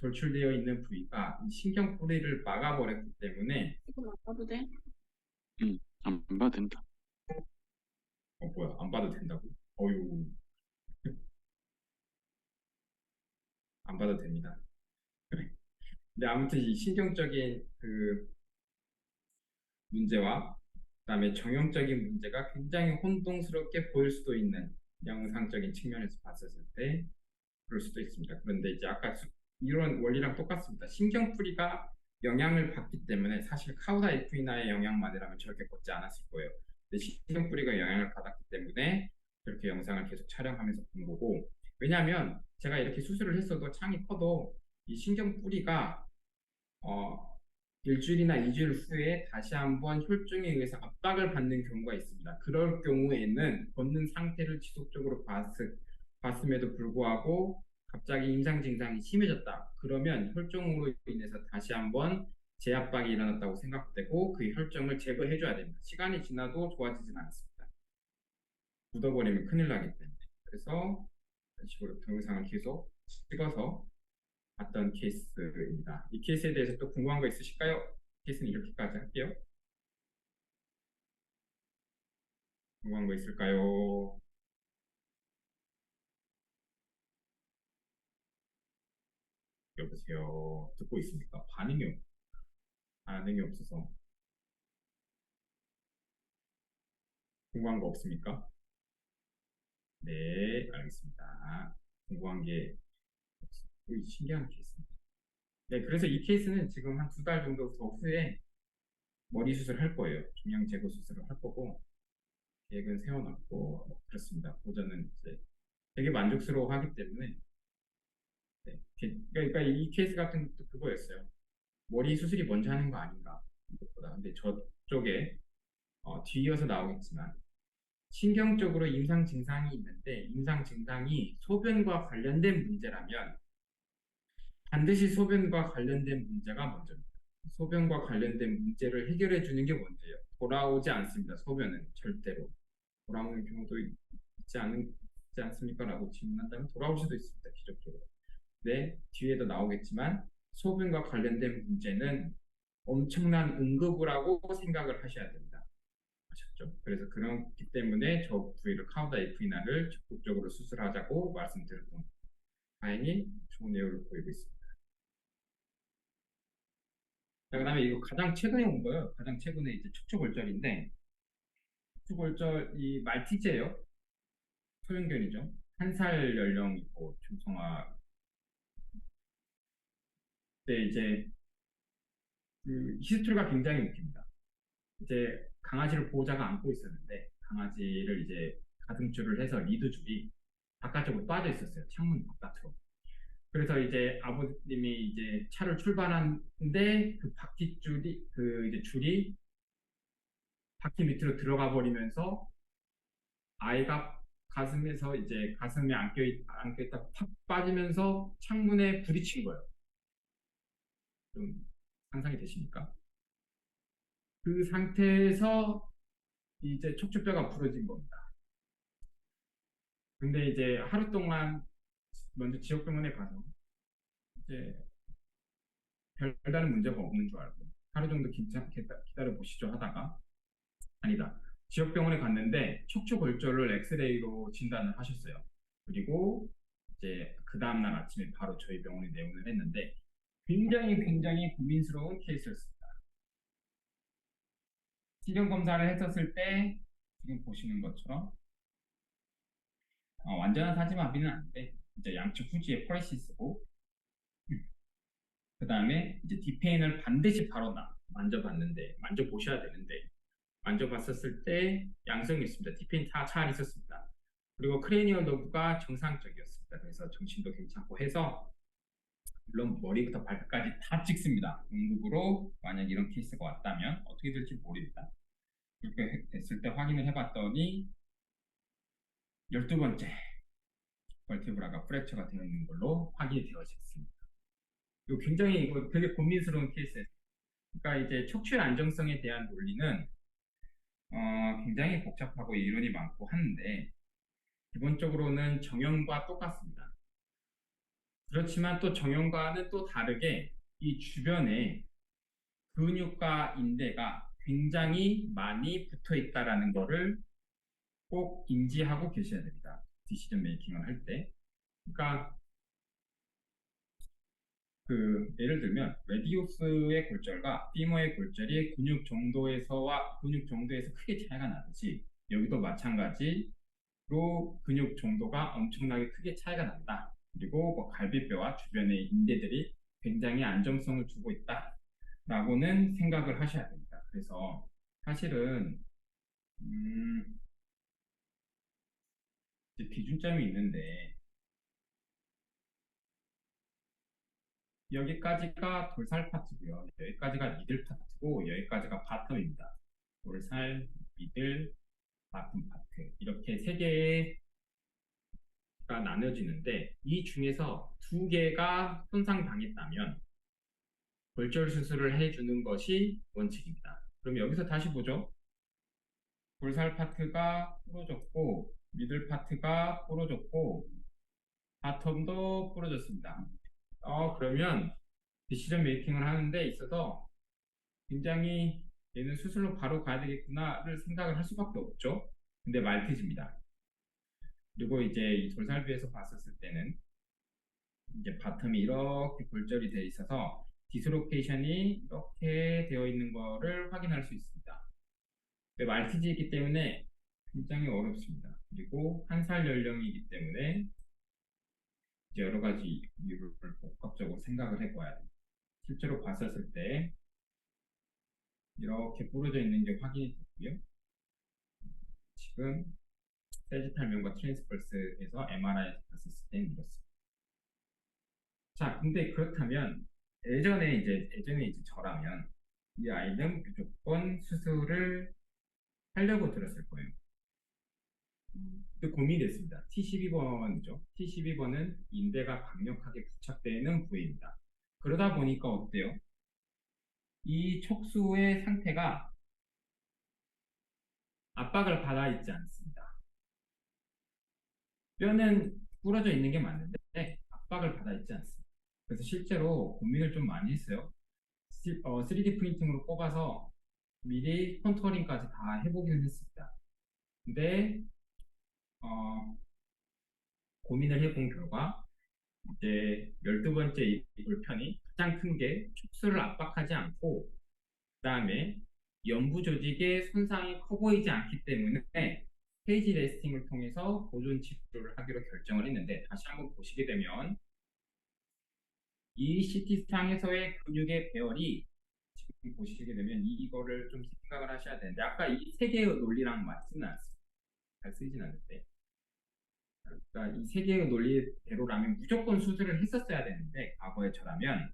돌출되어 있는 부위가 이 신경 뿌리를 막아버렸기 때문에 이거 안 봐도 돼? 안 봐도 된다. 뭐야 안 봐도 된다고? 어유 안 봐도 됩니다. 근데 아무튼 이 신경적인 그 문제와 그다음에 정형적인 문제가 굉장히 혼동스럽게 보일 수도 있는 영상적인 측면에서 봤었을 때 그럴 수도 있습니다. 그런데 이제 아까 이런 원리랑 똑같습니다. 신경뿌리가 영향을 받기 때문에 사실 카우다 에프이나의 영향만이라면 저렇게 걷지 않았을 거예요. 근데 신경뿌리가 영향을 받았기 때문에 그렇게 영상을 계속 촬영하면서 본 거고 왜냐하면 제가 이렇게 수술을 했어도 창이 커도 이 신경뿌리가 어, 일주일이나 이주일 후에 다시 한번 혈중에 의해서 압박을 받는 경우가 있습니다. 그럴 경우에는 걷는 상태를 지속적으로 봤음에도 불구하고 갑자기 임상 증상이 심해졌다. 그러면 혈종으로 인해서 다시 한번 재압박이 일어났다고 생각되고 그 혈종을 제거해줘야 됩니다. 시간이 지나도 좋아지진 않습니다. 묻어버리면 큰일 나기 때문에. 그래서 이런 식으로 동영상을 계속 찍어서 봤던 케이스입니다. 이 케이스에 대해서 또 궁금한 거 있으실까요? 케이스는 이렇게까지 할게요. 궁금한 거 있을까요? 여보세요. 듣고 있습니까? 반응이 없어서 궁금한 거 없습니까? 네, 알겠습니다. 궁금한 게 신기한 케이스입니다. 네, 그래서 이 케이스는 지금 한 2달 정도 더 후에 머리 수술을 할 거예요. 중량 제거 수술을 할 거고 계획은 세워놨고 그렇습니다. 보전은 이제 되게 만족스러워 하기 때문에 네. 그러니까 이 케이스 같은 것도 그거였어요. 머리 수술이 먼저 하는 거 아닌가 이것보다. 근데 저쪽에 뒤이어서 나오겠지만 신경적으로 임상 증상이 있는데 임상 증상이 소변과 관련된 문제라면 반드시 소변과 관련된 문제가 먼저입니다. 소변과 관련된 문제를 해결해 주는 게 먼저예요. 돌아오지 않습니다. 소변은 절대로 돌아오는 경우도 있지 않습니까? 라고 질문한다면 돌아올 수도 있습니다. 기적적으로. 네, 뒤에도 나오겠지만 소변과 관련된 문제는 엄청난 응급이라고 생각을 하셔야 됩니다. 아셨죠? 그래서 그렇기 때문에 저 부위를 카우다 에프이나를 적극적으로 수술하자고 말씀드렸던 다행히 좋은 예후를 보이고 있습니다. 자, 그다음에 이거 가장 최근에 온 거예요. 가장 최근에 이제 척추골절인데 척추골절 이 말티즈예요. 소형견이죠. 1살 연령이고 중성화 때 이제 그 히스토리가 굉장히 웃깁니다. 이제 강아지를 보호자가 안고 있었는데 강아지를 이제 가슴줄을 해서 리드줄이 바깥쪽으로 빠져 있었어요. 창문 바깥으로. 그래서 이제 아버님이 이제 차를 출발하는데 그 바퀴줄이 그 이제 줄이 바퀴 밑으로 들어가 버리면서 아이가 가슴에서 이제 가슴에 안겨 있다 팍 빠지면서 창문에 부딪힌 거예요. 좀 상상이 되십니까? 그 상태에서 이제 척추뼈가 부러진 겁니다. 근데 이제 하루 동안 먼저 지역병원에 가서 이제 별다른 문제가 없는 줄 알고 하루 정도 기다려 보시죠 하다가 아니다. 지역병원에 갔는데 척추골절을 엑스레이로 진단을 하셨어요. 그리고 이제 그 다음날 아침에 바로 저희 병원에 내원을 했는데 굉장히 고민스러운 케이스였습니다. 신경 검사를 했었을 때 지금 보시는 것처럼 완전한 사지마비는 아닌데 이제 양측 후지에 퍼레시스고 그 다음에 이제 디페인을 반드시 바로 만져봤는데 만져보셔야 되는데 만져봤었을 때 양성이 있습니다. 디페인 다 잘 있었습니다. 그리고 크레니얼 너브가 정상적이었습니다. 그래서 정신도 괜찮고 해서 물론 머리부터 발끝까지 다 찍습니다. 응급으로 만약 이런 케이스가 왔다면 어떻게 될지 모릅니다. 그렇게 됐을 때 확인을 해봤더니 12번째 벌티브라가 프랙처가 되어 있는 걸로 확인이 되어졌습니다. 이거 굉장히 이거 되게 고민스러운 케이스예요. 그러니까 이제 척추의 안정성에 대한 논리는 굉장히 복잡하고 이론이 많고 하는데 기본적으로는 정형과 똑같습니다. 그렇지만 또 정형과는 또 다르게 이 주변에 근육과 인대가 굉장히 많이 붙어 있다라는 거를 꼭 인지하고 계셔야 됩니다. 디시전 메이킹을 할 때. 그러니까 예를 들면 레디오스의 골절과 피머의 골절이 근육 정도에서 크게 차이가 나듯이 여기도 마찬가지로 근육 정도가 엄청나게 크게 차이가 난다. 그리고 뭐 갈비뼈와 주변의 인대들이 굉장히 안정성을 주고 있다라고는 생각을 하셔야 됩니다. 그래서 사실은 음, 이제 기준점이 있는데 여기까지가 돌살 파트고요. 여기까지가 미들 파트고 여기까지가 바텀입니다. 돌살, 미들, 바텀 파트 이렇게 세 개가 나눠지는데 이 중에서 두 개가 손상당했다면 골절 수술을 해주는 것이 원칙입니다. 그럼 여기서 다시 보죠. 돌살 파트가 부러졌고 미들 파트가 부러졌고 바텀도 부러졌습니다. 그러면 디시전 메이킹을 하는 데 있어서 굉장히 얘는 수술로 바로 가야 되겠구나를 생각을 할 수밖에 없죠. 근데 말티즈입니다. 그리고 이제 이 돌살부에서 봤었을 때는 이제 바텀이 이렇게 골절이 되어 있어서 디스로케이션이 이렇게 되어 있는 거를 확인할 수 있습니다. 근데 말티즈이기 때문에 굉장히 어렵습니다. 그리고 한 살 연령이기 때문에 이제 여러 가지 이유를 복합적으로 생각을 해봐야 됩니다. 실제로 봤었을 때 이렇게 부러져 있는 게 확인이 됐고요. 지금 세지탈 면과 트랜스펄스에서 MRI에서 봤었을 때는 이렇습니다. 자, 근데 그렇다면 예전에 이제 저라면 이 아이는 무조건 수술을 하려고 들었을 거예요. 그 고민이 됐습니다. T12번이죠. T12번은 인대가 강력하게 부착되어 있는 부위입니다. 그러다 보니까 어때요? 이 척수의 상태가 압박을 받아 있지 않습니다. 뼈는 부러져 있는 게 맞는데 압박을 받아 있지 않습니다. 그래서 실제로 고민을 좀 많이 했어요. 3D 프린팅으로 뽑아서 미리 컨투어링까지 다 해보기는 했습니다. 근데 어, 고민을 해본 결과 이제 12번째 이 불편이 가장 큰 게 촉수를 압박하지 않고 그다음에 연부 조직의 손상이 커 보이지 않기 때문에 페이지 레스팅을 통해서 보존 치료를 하기로 결정을 했는데 다시 한번 보시게 되면 이 CT상에서의 근육의 배열이 지금 보시게 되면 이거를 좀 생각을 하셔야 되는데 아까 이 세 개의 논리랑 맞지는 않습니다. 잘 쓰이진 않는데 그러니까 이 세 개의 논리대로라면 무조건 수술을 했었어야 되는데 과거에 저라면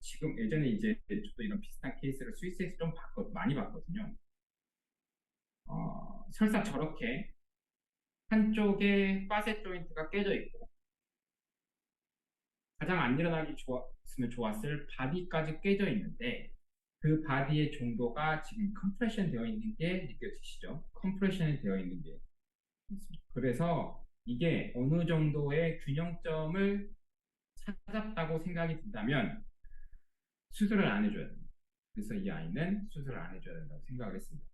지금 예전에 이제 저도 이런 비슷한 케이스를 스위스에서 좀 많이 봤거든요. 설사 저렇게 한쪽에 파셋 조인트가 깨져 있고 가장 안 일어나기 좋았으면 좋았을 바디까지 깨져 있는데 그 바디의 정도가 지금 컴프레션 되어 있는 게 느껴지시죠? 컴프레션이 되어 있는 게 그래서 이게 어느 정도의 균형점을 찾았다고 생각이 든다면 수술을 안 해줘야 됩니다. 그래서 이 아이는 수술을 안 해줘야 된다고 생각을 했습니다.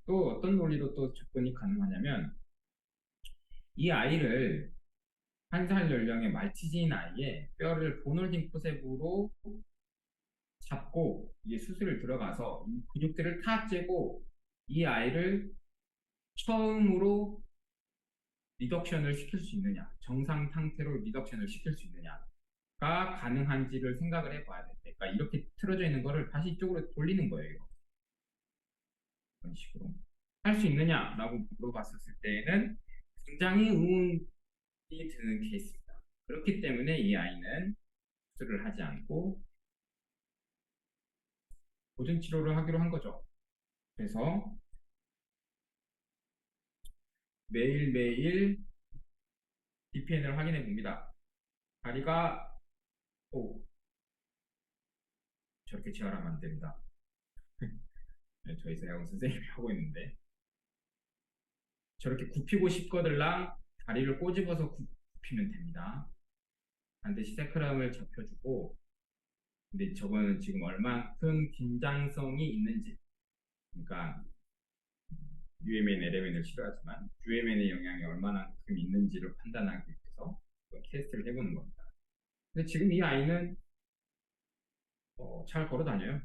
또 어떤 논리로 또 접근이 가능하냐면 이 아이를 한 살 연령의 말티즈인 아이의 뼈를 보놀딩 포셉으로 잡고 이게 수술을 들어가서 이 근육들을 다 째고 이 아이를 처음으로 리덕션을 시킬 수 있느냐, 정상 상태로 리덕션을 시킬 수 있느냐가 가능한지를 생각을 해봐야 됩니다. 그러니까 이렇게 틀어져 있는 거를 다시 이쪽으로 돌리는 거예요. 이런 식으로 할 수 있느냐라고 물어봤었을 때는 굉장히 의문이 드는 케이스입니다. 그렇기 때문에 이 아이는 수술을 하지 않고 보존 치료를 하기로 한 거죠. 그래서 매일매일 BPN을 확인해 봅니다. 다리가 오, 저렇게 지혈하면 안 됩니다. 네, 저희 대학원 선생님이 하고 있는데 저렇게 굽히고 싶거들랑 다리를 꼬집어서 굽히면 됩니다. 반드시 세크럼을 잡혀주고 근데 저거는 지금 얼만큼 긴장성이 있는지 그러니까 UMN, LMN을 싫어하지만 UMN의 영향이 얼마나큼 있는지를 판단하기 위해서 테스트를 해보는 겁니다. 근데 지금 이 아이는 잘 걸어 다녀요.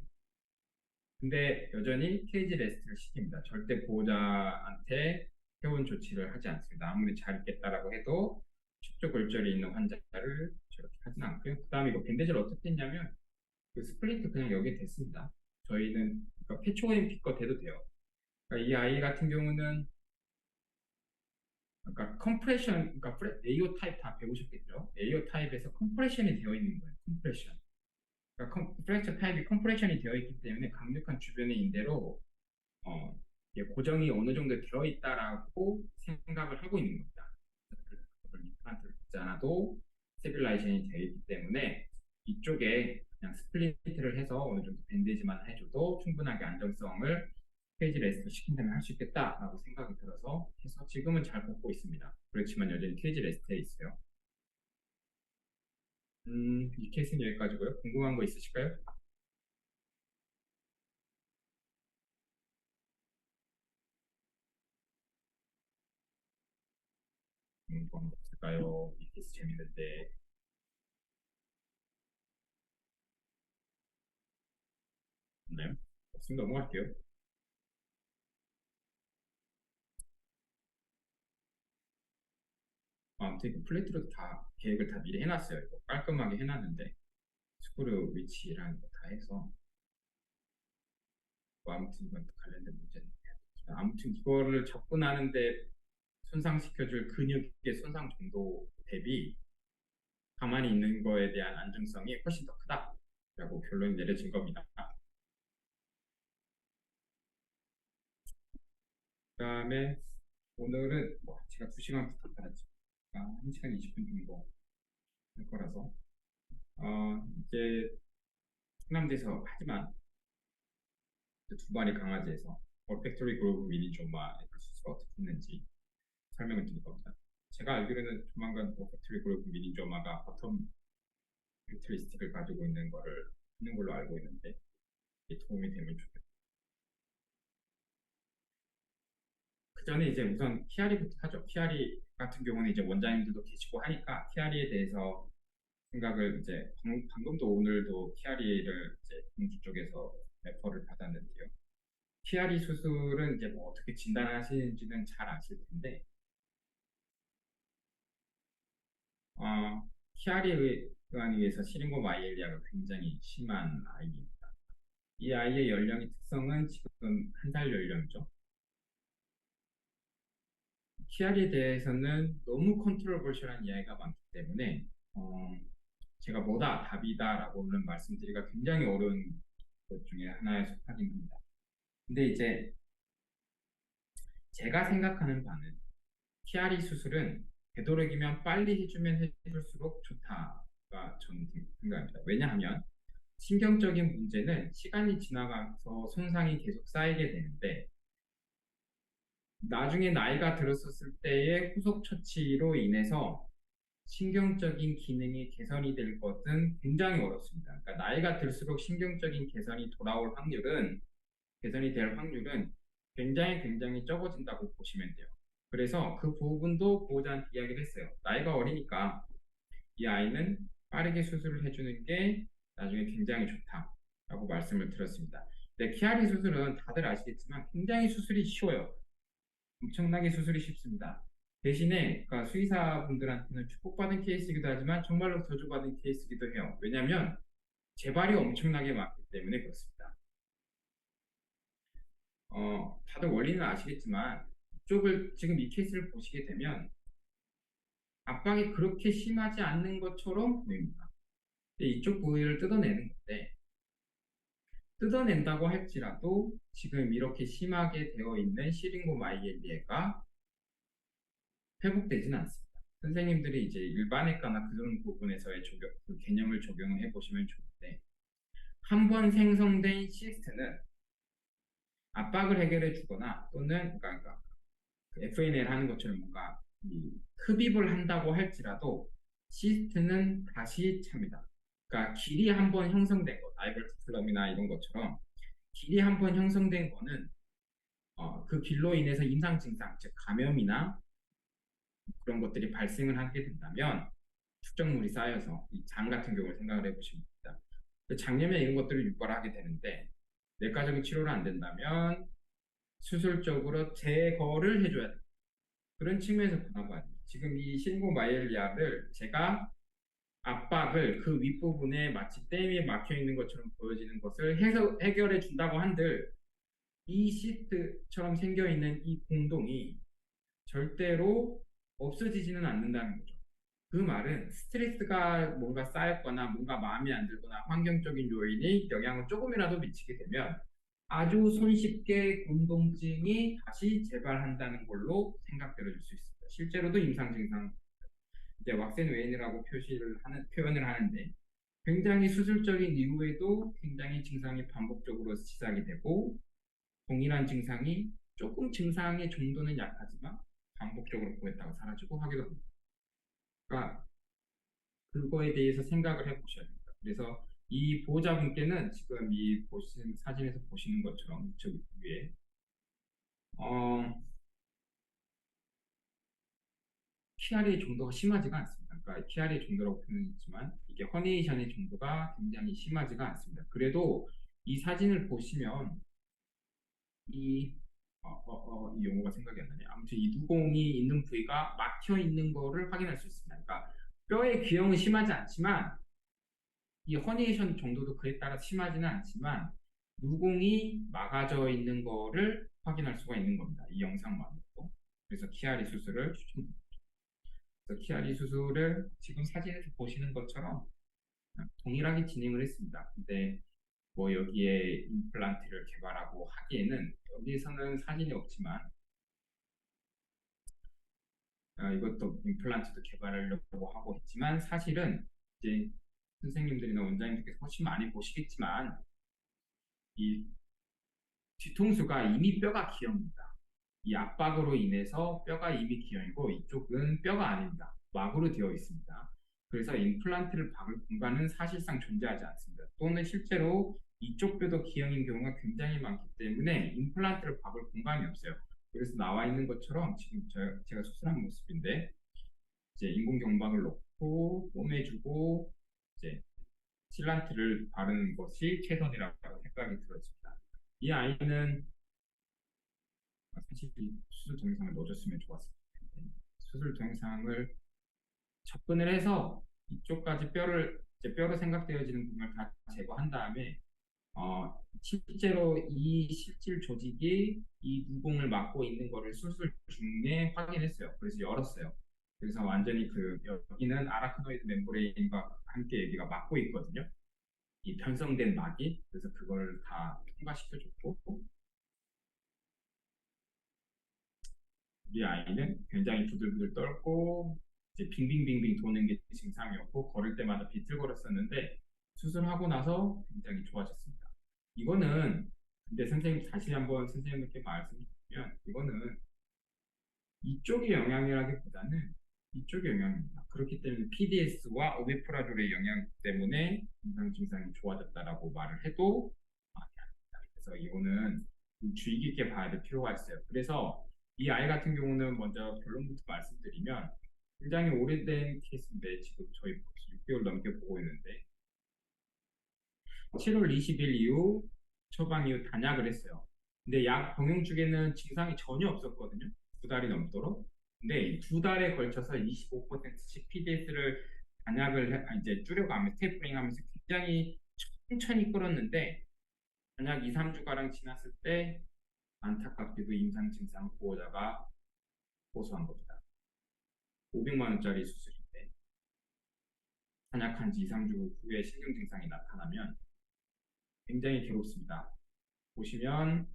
근데 여전히 케이지 레스트를 시킵니다. 절대 보호자한테 회원 조치를 하지 않습니다. 아무리 잘 있겠다라고 해도 척추골절이 있는 환자를 저렇게 하진 않고요. 그 다음에 이거 밴드지를 어떻게 했냐면 그 스플리트 그냥 여기에 됐습니다. 저희는 그러니까 패치오인 피커 돼도 돼요. 그러니까 이 아이 같은 경우는 그러니까 컴프레션, 그러니까 AO 타입 다 배우셨겠죠? AO 타입에서 컴프레션이 되어 있는 거예요. 컴프레션. 그러니까 프랙처 타입이 컴프레션이 되어 있기 때문에 강력한 주변의 인대로 어, 이게 고정이 어느 정도 되어 있다라고 생각을 하고 있는 겁니다. 그걸 임플란트를 받지 않아도 스테빌라이션이 되어 있기 때문에 이쪽에 그냥 스플리트를 해서 어느 정도 밴드지만 해줘도 충분하게 안정성을 페이지 레스트 시킨다면 할 수 있겠다라고 생각이 들어서 해서 지금은 잘 걷고 있습니다. 그렇지만 여전히 케이지 레스트에 있어요. 이 케이스는 여기까지고요. 궁금한 거 있으실까요? 궁금한 거 없을까요? 이 케이스 재밌는데. 없나요? 없으면 넘어갈게요. 아무튼 그 플레이트로 다 계획을 다 미리 해놨어요. 이거 깔끔하게 해놨는데 스크류 위치랑 다 해서 뭐 아무튼 이건 또 관련된 문제는 아무튼 이거를 접근하는데 손상시켜줄 근육의 손상 정도 대비 가만히 있는 거에 대한 안정성이 훨씬 더 크다라고 결론이 내려진 겁니다. 그다음에 오늘은 뭐 제가 2시간부터 받았죠. 1시간 20분 정도 할 거라서 이제 충남대에서 하지만 두 마리 강아지에서 팩토리 그룹 미니조마의 수수가 어떻게 있는지 설명을 드릴 겁니다. 제가 알기로는 조만간 팩토리 그룹 미니조마가 버텀 캐릭터리스틱을 가지고 있는 거를 하는 걸로 알고 있는데 이게 도움이 되면 좋겠다. 그 전에 이제 우선 키아리부터 하죠. 키아리 같은 경우는 이제 원장님들도 계시고 하니까 키아리에 대해서 생각을 이제 방금도 오늘도 키아리를 이제 공주 쪽에서 레퍼를 받았는데요. 키아리 수술은 이제 뭐 어떻게 진단하시는지는 잘 아실 텐데 키아리 의학에 의해서 시린고 마이엘리아가 굉장히 심한 아이입니다. 이 아이의 연령의 특성은 지금 1살 연령이죠. 키아리에 대해서는 너무 컨트롤버셜한 이야기가 많기 때문에 제가 뭐다 답이다라고는 말씀드리기가 굉장히 어려운 것 중에 하나에 속하긴 합니다. 근데 이제 제가 생각하는 바는 키아리 수술은 되도록이면 빨리 해주면 해줄수록 좋다가 저는 생각합니다. 왜냐하면 신경적인 문제는 시간이 지나가서 손상이 계속 쌓이게 되는데 나중에 나이가 들었을 때의 후속 처치로 인해서 신경적인 기능이 개선이 될 것은 굉장히 어렵습니다. 그러니까 나이가 들수록 신경적인 개선이 돌아올 확률은 개선이 될 확률은 굉장히 적어진다고 보시면 돼요. 그래서 그 부분도 보호자한테 이야기를 했어요. 나이가 어리니까 이 아이는 빠르게 수술을 해주는 게 나중에 굉장히 좋다라고 말씀을 드렸습니다. 근데 키아리 수술은 다들 아시겠지만 굉장히 수술이 쉬워요. 엄청나게 수술이 쉽습니다. 대신에 그러니까 수의사분들한테는 축복받은 케이스이기도 하지만 정말로 저주받은 케이스이기도 해요. 왜냐하면 재발이 엄청나게 많기 때문에 그렇습니다. 다들 원리는 아시겠지만 이쪽을 지금 이 케이스를 보시게 되면 압박이 그렇게 심하지 않는 것처럼 보입니다. 근데 이쪽 부위를 뜯어내는 건데 뜯어낸다고 할지라도 지금 이렇게 심하게 되어 있는 시링고마이엘리에가 회복되지는 않습니다. 선생님들이 이제 일반외과나 그런 부분에서의 그 개념을 적용해 보시면 좋은데 한 번 생성된 시스트는 압박을 해결해 주거나 또는 그러니까 FNL 하는 것처럼 뭔가 흡입을 한다고 할지라도 시스트는 다시 찹니다. 그러니까 길이 한 번 형성된 것, 다이버트 플럼이나 이런 것처럼 길이 한 번 형성된 거는 그 길로 인해서 임상 증상, 즉 감염이나 그런 것들이 발생을 하게 된다면 축적물이 쌓여서 이 장 같은 경우를 생각을 해보시면 됩니다. 장염이나 이런 것들을 유발하게 되는데 내과적인 치료를 안 된다면 수술적으로 제거를 해줘야 돼요. 그런 측면에서 보나봐요. 지금 이 신고마이엘리아를 제가 압박을 그 윗부분에 마치 댐이 막혀 있는 것처럼 보여지는 것을 해결해 준다고 한들 이 시트처럼 생겨 있는 이 공동이 절대로 없어지지는 않는다는 거죠. 그 말은 스트레스가 뭔가 쌓였거나 뭔가 마음에 안 들거나 환경적인 요인이 영향을 조금이라도 미치게 되면 아주 손쉽게 운동증이 다시 재발한다는 걸로 생각되어질 수 있습니다. 실제로도 임상 증상 이제 왁센 웨인이라고 표현을 하는데 굉장히 수술적인 이후에도 굉장히 증상이 반복적으로 시작이 되고 동일한 증상이 조금 증상의 정도는 약하지만 반복적으로 보였다가 사라지고 하기도 합니다. 그러니까 그거에 대해서 생각을 해보셔야 됩니다. 그래서 이 보호자분께는 지금 이 보신 사진에서 보시는 것처럼 저 위에 어, 키아리의 정도가 심하지가 않습니다. 그러니까 키아리의 정도라고 표현했지만 이게 허니에이션의 정도가 굉장히 심하지가 않습니다. 그래도 이 사진을 보시면 이, 이 용어가 생각이 안 나네. 아무튼 이 누공이 있는 부위가 막혀 있는 거를 확인할 수 있습니다. 그러니까 뼈의 기형은 심하지 않지만 이 허니에이션 정도도 그에 따라 심하지는 않지만 누공이 막아져 있는 거를 확인할 수가 있는 겁니다. 이 영상만으로도. 그래서 키아리 수술을 추천드립니다. 그래서 키아리 수술을 지금 사진에서 보시는 것처럼 동일하게 진행을 했습니다. 근데 뭐 여기에 임플란트를 개발하고 하기에는 여기에서는 사진이 없지만 이것도 임플란트도 개발하려고 하고 했지만 사실은 이제 선생님들이나 원장님들께서 훨씬 많이 보시겠지만 이 뒤통수가 이미 뼈가 기형입니다. 이 압박으로 인해서 뼈가 이미 기형이고 이쪽은 뼈가 아닙니다. 막으로 되어 있습니다. 그래서 임플란트를 박을 공간은 사실상 존재하지 않습니다. 또는 실제로 이쪽 뼈도 기형인 경우가 굉장히 많기 때문에 임플란트를 박을 공간이 없어요. 그래서 나와 있는 것처럼 지금 제가 수술한 모습인데 이제 인공경박을 넣고 꿰매주고 이제 실란트를 바르는 것이 최선이라고 생각이 들었습니다. 이 아이는 사실 이 수술 동영상을 넣어줬으면 좋았을 텐데 수술 동영상을 접근을 해서 이쪽까지 뼈로 생각되어지는 부분을 다 제거한 다음에 실제로 이 실질 조직이 이 누공을 막고 있는 거를 수술 중에 확인했어요. 그래서 열었어요. 그래서 완전히 여기는 아라크노이드 멤브레인과 함께 여기가 막고 있거든요. 이 편성된 막이. 그래서 그걸 다 통과시켜줬고 우리 아이는 굉장히 부들부들 떨고 이제 빙빙빙빙 도는 게 증상이었고 걸을 때마다 비틀거렸었는데 수술하고 나서 굉장히 좋아졌습니다. 이거는 근데 선생님 다시 한번 선생님께 말씀드리면 이거는 이쪽의 영향이라기보다는 이쪽의 영향입니다. 그렇기 때문에 PDS와 오메프라졸의 영향 때문에 임상 증상이 좋아졌다라고 말을 해도 아닙니다. 그래서 이거는 주의 깊게 봐야 될 필요가 있어요. 그래서 이 아이 같은 경우는 먼저 결론부터 말씀드리면 굉장히 오래된 케이스인데 지금 저희 6개월 넘게 보고 있는데 7월 20일 이후 처방 이후 단약을 했어요. 근데 약 복용 중에는 증상이 전혀 없었거든요. 두 달이 넘도록. 근데 두 달에 걸쳐서 25%씩 PDS를 이제 줄여가면서 테이퍼링 하면서 굉장히 천천히 끌었는데 단약 2, 3주가량 지났을 때 안타깝게도 임상 증상 보호자가 고소한 겁니다. 500만 원짜리 수술인데 한약한 지 2, 3주 후에 신경 증상이 나타나면 굉장히 괴롭습니다. 보시면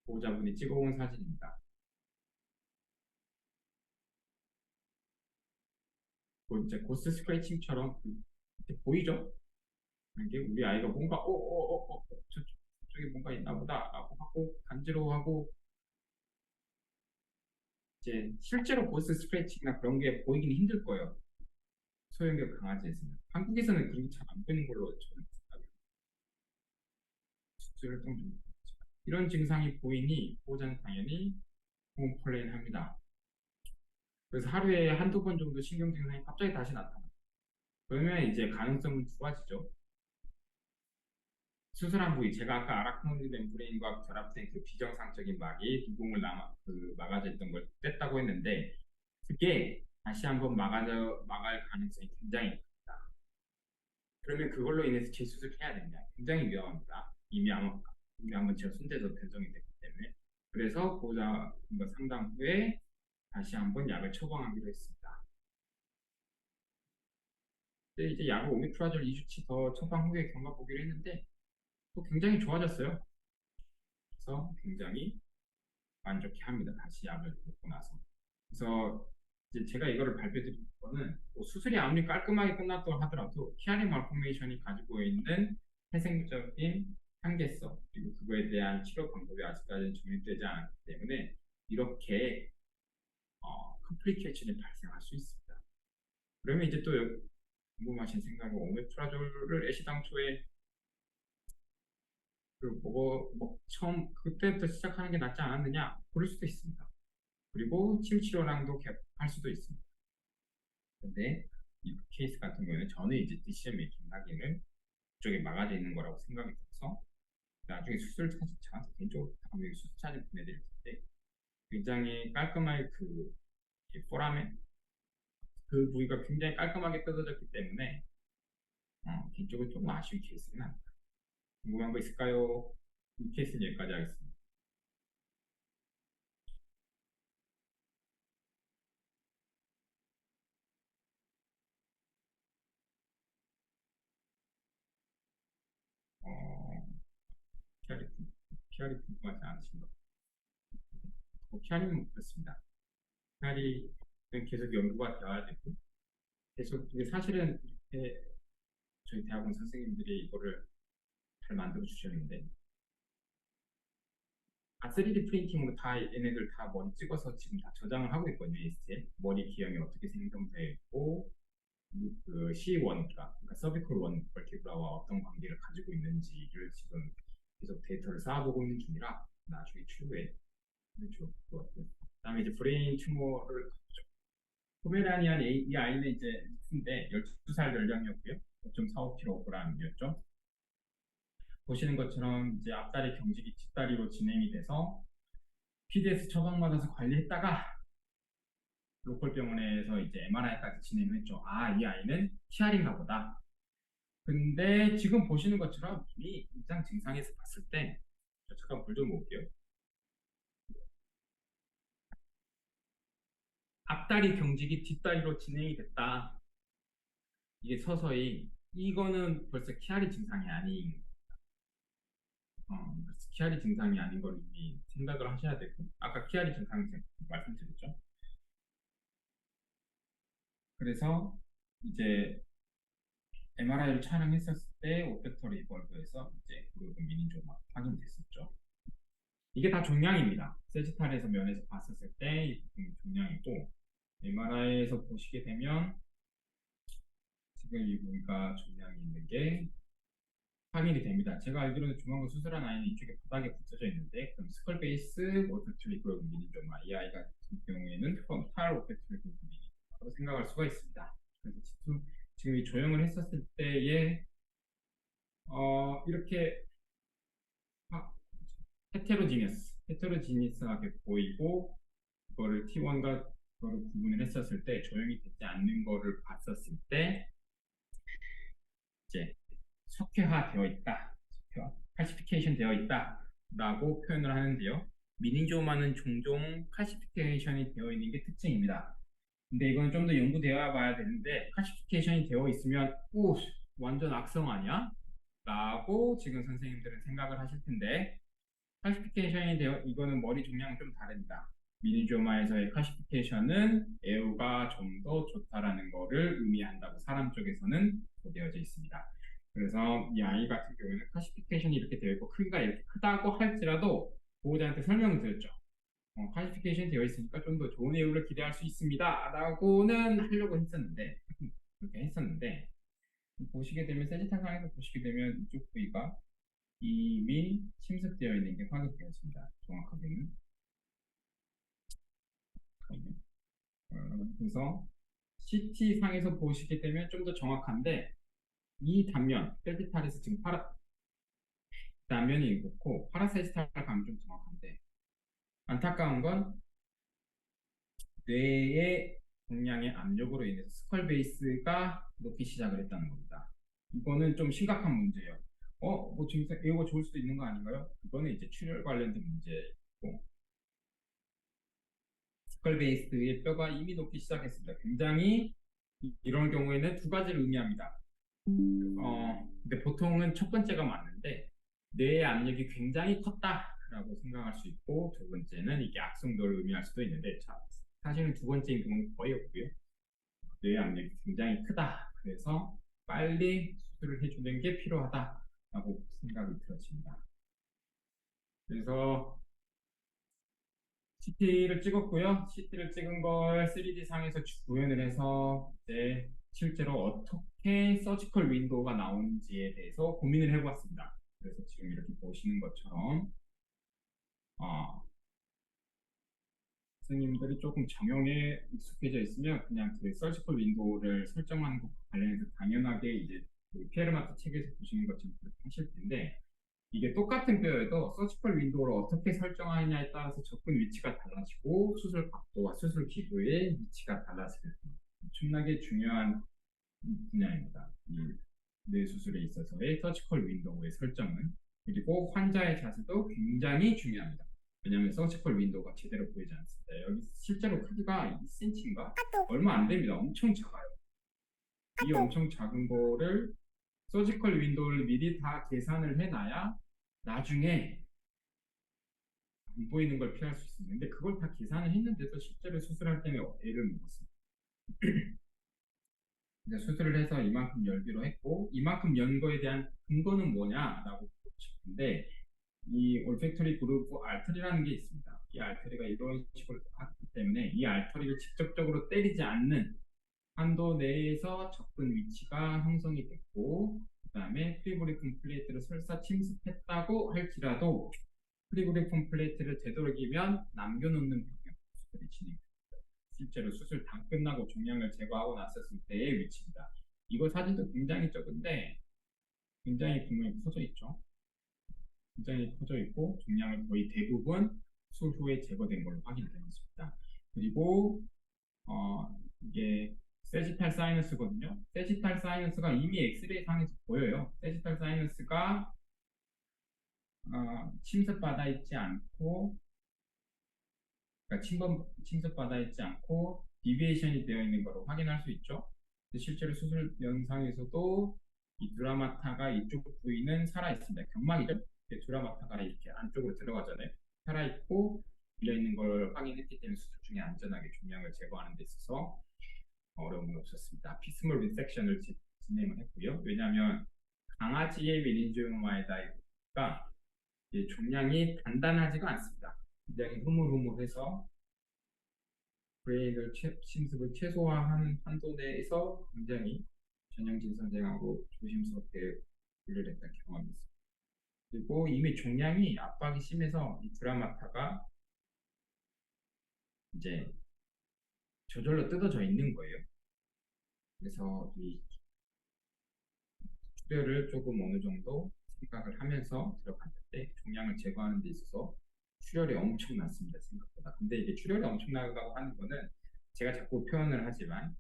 보호자분이 찍어온 사진입니다. 이제 고스 스크래칭처럼 보이죠? 이게 우리 아이가 뭔가 저쪽에 뭔가 있나 보다라고 하고 간지러워하고 이제 실제로 고스 스크래칭이나 그런 게 보이기는 힘들 거예요. 소형견 강아지에서는 한국에서는 그런 게 잘 안 보이는 걸로 저는 생각해요. 수술 활동 중 이런 증상이 보이니 보호자는 당연히 홈플레인 합니다. 그래서 하루에 한두 번 정도 신경 증상이 갑자기 다시 나타나. 그러면 이제 가능성은 두 가지죠. 수술한 부위, 제가 아까 아라크노이드 멤브레인과 결합된 그 비정상적인 막이 두공을 막아져 있던 걸 뗐다고 했는데 그게 다시 한번 막을 가능성이 굉장히 높다. 그러면 그걸로 인해서 재수술해야 되냐? 굉장히 위험합니다. 이미 한번 제가 손대서 변성이 됐기 때문에. 그래서 보호자분과 상담 후에 다시 한번 약을 처방하기로 했습니다. 근데 이제 약을 오미프라졸 2주치 더 처방 후에 경과 보기로 했는데 또 굉장히 좋아졌어요. 그래서 굉장히 만족해합니다. 다시 약을 먹고 나서. 그래서 이제 제가 이거를 발표드린 거는 뭐 수술이 아무리 깔끔하게 끝났다고 하더라도 키아리 말포메이션이 가지고 있는 태생적인 한계성 그리고 그거에 대한 치료 방법이 아직까지는 정립되지 않았기 때문에 이렇게 컴플리케이션이 발생할 수 있습니다. 그러면 이제 또 궁금하신 생각은 오메프라졸을 애시당초에 처음 그때부터 시작하는 게 낫지 않았느냐? 그럴 수도 있습니다. 그리고 침치료랑도 할 수도 있습니다. 근데 이 케이스 같은 경우에는 저는 이제 디시전 메이킹 하기는 그쪽에 막아져 있는 거라고 생각이 들어서 나중에 수술 사진 저한테 개인적으로 다음에 수술 사진 보내드릴 텐데 굉장히 깔끔하게 이 포라멘 그 부위가 굉장히 깔끔하게 뜯어졌기 때문에 개인적으로 조금 아쉬운 케이스는 아닙니다. 궁금한 거 있을까요? 이 케이스는 여기까지 하겠습니다. 어, 피아리 피아리 궁금하지 않으신가요? 피아리는 그렇습니다. 피아리는 계속 연구가 되어야 되고 계속 이게 사실은 이렇게 저희 대학원 선생님들이 이거를 잘 만들어 주셨는데 3D 프린팅으로 다 얘네들 다 머리 찍어서 지금 다 저장을 하고 있거든요. EST에 머리 기형이 어떻게 생성되어 있고 그 C1 그러니까 서비컬 원 벌티브라와 어떤 관계를 가지고 있는지를 지금 계속 데이터를 쌓아보고 있는 중이라 나중에 추후에 좋을 것 같고요. 그다음에 이제 브레인 튜머를 포메라니안 이 아이는 이제 인데 12살 연령이었고요. 5.45kg이었죠. 보시는 것처럼 이제 앞다리 경직이 뒷다리로 진행이 돼서 PDS 처방받아서 관리했다가 로컬 병원에서 이제 MRI까지 진행을 했죠. 아, 이 아이는 TR인가 보다. 근데 지금 보시는 것처럼 이미 임상 증상에서 봤을 때 잠깐 불 좀 먹을게요. 앞다리 경직이 뒷다리로 진행이 됐다. 이게 서서히 이거는 벌써 키아리 증상이 아닌 키아리 증상이 아닌 걸 이미 생각을 하셔야 되고 아까 키아리 증상 말씀드렸죠. 그래서 이제 MRI를 촬영했었을 때 오페터리 이벌브에서 이제 그룹은 미니조마 확인됐었죠. 이게 다 종양입니다. 세지탈에서 면에서 봤었을 때 이 부분이 종양이고 MRI에서 보시게 되면 지금 이 부위가 종양이 있는 게 확인이 됩니다. 제가 알기로는 조만간 수술한 아이는 이쪽에 바닥에 붙여져 있는데 그럼 스컬 베이스 오페트리 그룹 미니조마 이 아이가 같은 경우에는 프론탈 오페트리 그룹 미니조마로 생각할 수가 있습니다. 그래서 지금 이 조형을 했었을 때에 이렇게 헤테로지니스하게 보이고 그거를 T1과 그거를 구분을 했었을 때 조형이 되지 않는 거를 봤었을 때 이제 석회화 되어 있다, 칼시피케이션 되어 있다라고 표현을 하는데요. 미니조마는 종종 칼시피케이션이 되어 있는 게 특징입니다. 근데 이건 좀 더 연구되어 봐야 되는데 칼시피케이션이 되어 있으면 오 완전 악성 아니야? 라고 지금 선생님들은 생각을 하실 텐데 칼시피케이션이 되어 이거는 머리 종양은 좀 다릅니다. 미니조마에서의 칼시피케이션은 애우가 좀 더 좋다라는 거를 의미한다고 사람 쪽에서는 보되어져 있습니다. 그래서 이 아이 같은 경우에는 칼시피케이션이 이렇게 되어 있고 크기가 이렇게 크다고 할지라도 보호자한테 설명을 드렸죠. 칼시피케이션 되어 있으니까 좀 더 좋은 애우를 기대할 수 있습니다. 라고는 하려고 했었는데 그렇게 했었는데 보시게 되면 세지타상에서 보시게 되면 이쪽 부위가 이미 침습되어 있는 게 확인되었습니다. 정확하게는. 그래서 CT 상에서 보시게 되면 좀 더 정확한데 이 단면, 셀티탈에서 지금 단면이 있고 파라세지탈 가면 좀 정확한데 안타까운 건 뇌의 동량의 압력으로 인해서 스컬 베이스가 높기 시작을 했다는 겁니다. 이거는 좀 심각한 문제예요. 뭐 지금 이거 좋을 수도 있는 거 아닌가요? 이거는 이제 출혈 관련된 문제고 스컬 베이스의 뼈가 이미 녹기 시작했습니다. 굉장히 이런 경우에는 두 가지를 의미합니다. 근데 보통은 첫 번째가 맞는데 뇌의 압력이 굉장히 컸다라고 생각할 수 있고 두 번째는 이게 악성도를 의미할 수도 있는데 사실은 두 번째인 경우는 거의 없고요. 뇌의 압력이 굉장히 크다. 그래서 빨리 수술을 해주는 게 필요하다라고 생각이 들었습니다. 그래서 CT를 찍었고요. CT를 찍은 걸 3D 상에서 구현을 해서 이제 실제로 어떻게 서지컬 윈도우가 나오는지에 대해서 고민을 해보았습니다. 그래서 지금 이렇게 보시는 것처럼 어, 선생님들이 조금 정형에 익숙해져 있으면 그냥 그 서지컬 윈도우를 설정하는 것과 관련해서 당연하게 이제 그 피에르마트 책에서 보시는 것처럼 그렇게 하실 텐데 이게 똑같은 뼈에도 서지컬 윈도우를 어떻게 설정하느냐에 따라서 접근 위치가 달라지고 수술 각도와 수술 기구의 위치가 달라지는 엄청나게 중요한 분야입니다. 이 뇌수술에 있어서의 서지컬 윈도우의 설정은 그리고 환자의 자세도 굉장히 중요합니다. 왜냐하면 서지컬 윈도우가 제대로 보이지 않습니다. 여기 실제로 크기가 2cm인가? 얼마 안 됩니다. 엄청 작아요. 이 엄청 작은 거를 서지컬 윈도우를 미리 다 계산을 해놔야 나중에 안 보이는 걸 피할 수 있었는데 그걸 다 계산을 했는데도 실제로 수술할 때는 애를 먹었습니다. 수술을 해서 이만큼 열기로 했고 이만큼 연 거에 대한 근거는 뭐냐라고 보고 싶은데 이 올팩토리 그루브 알터리라는 게 있습니다. 이 알터리가 이런 식으로 하기 때문에 이 알터리를 직접적으로 때리지 않는 한도 내에서 접근 위치가 형성이 됐고 그 다음에 프리브리품 플레이트를 설사 침습했다고 할지라도 프리브리품 플레이트를 되도록이면 남겨놓는 병역 수술이 진행됩니다. 실제로 수술 다 끝나고 종양을 제거하고 났었을 때의 위치입니다. 이거 사진도 굉장히 적은데 굉장히 분명히 커져 있죠. 굉장히 커져 있고 종양은 거의 대부분 수술 후에 제거된 걸로 확인되었습니다. 그리고 이게 세지탈 사이너스거든요. 세지탈 사이너스가 이미 엑스레이 상에서 보여요. 세지탈 사이너스가 침습받아 있지 않고 그러니까 침습받아 있지 않고 디비에이션이 되어 있는 것을 확인할 수 있죠. 실제로 수술 영상에서도 이 드라마타가 이쪽 부위는 살아 있습니다. 경막이죠. 드라마타가 이렇게 안쪽으로 들어가잖아요. 살아 있고 밀려 있는 걸 확인했기 때문에 수술 중에 안전하게 종양을 제거하는 데 있어서 어려움은 없었습니다. 피스몰 리섹션을 진행을 했고요. 왜냐하면 강아지의 미니지오마에다가 종양이 단단하지가 않습니다. 굉장히 흐물흐물해서 브레인을 침습을 최소화하는 한도 내에서 굉장히 전형진 선생하고 조심스럽게 일을 했던 경험이 있습니다. 그리고 이미 종양이 압박이 심해서 이 드라마타가 이제 저절로 뜯어져 있는 거예요. 그래서 이 출혈을 조금 어느 정도 생각을 하면서 들어갔는데 종양을 제거하는 데 있어서 출혈이 엄청났습니다. 생각보다. 근데 이게 출혈이 엄청나다고 하는 거는 제가 자꾸 표현을 하지만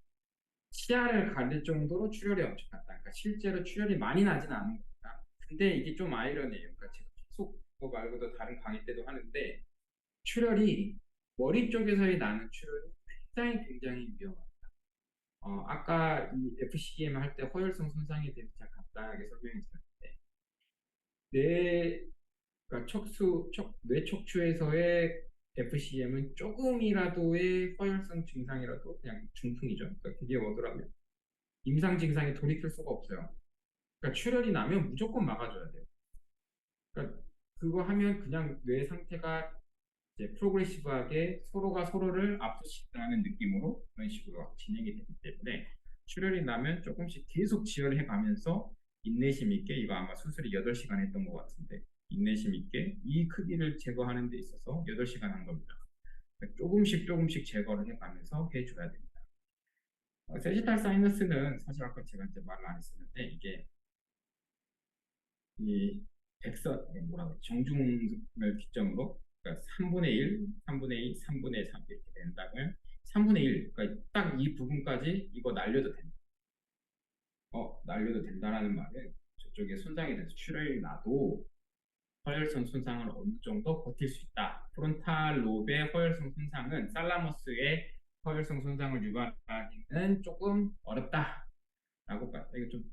치아를 가릴 정도로 출혈이 엄청났다. 그러니까 실제로 출혈이 많이 나진 않은 겁니다. 근데 이게 좀 아이러니해요. 그러니까 제가 계속 그거 말고도 다른 강의 때도 하는데 출혈이 머리 쪽에서의 나는 출혈이 굉장히 위험합니다. 아까 이 FCM 할 때 허혈성 손상에 대해서 제가 간단하게 설명했었는데, 뇌, 그러니까 뇌 척추에서의 FCM은 조금이라도의 허혈성 증상이라도 그냥 중풍이죠. 그러니까 그게 오더라면 임상 증상에 돌이킬 수가 없어요. 그러니까 출혈이 나면 무조건 막아줘야 돼요. 그러니까 그거 하면 그냥 뇌 상태가 이제 프로그레시브하게 서로가 서로를 압수시키는 느낌으로 그런 식으로 진행이 되기 때문에 출혈이 나면 조금씩 계속 지혈해 가면서 인내심 있게 이거 아마 수술이 8시간 했던 것 같은데 인내심 있게 이 크기를 제거하는 데 있어서 8시간 한 겁니다. 그러니까 조금씩 제거를 해 가면서 해줘야 됩니다. 세지탈 사이너스는 사실 아까 제가 이제 말을 안 했었는데 이게 이 백선 뭐라고 정중을 기점으로 그러니까 3분의 1, 3분의 2, 3분의 3 이렇게 된다면 3분의 1, 그러니까 딱 이 부분까지 이거 날려도 된다. 날려도 된다라는 말은 저쪽에 손상이 돼서 출혈이 나도 허혈성 손상을 어느 정도 버틸 수 있다. 프론탈 롭의 허혈성 손상은 살라머스의 허혈성 손상을 유발하기는 조금 어렵다라고 봐요. 이거 좀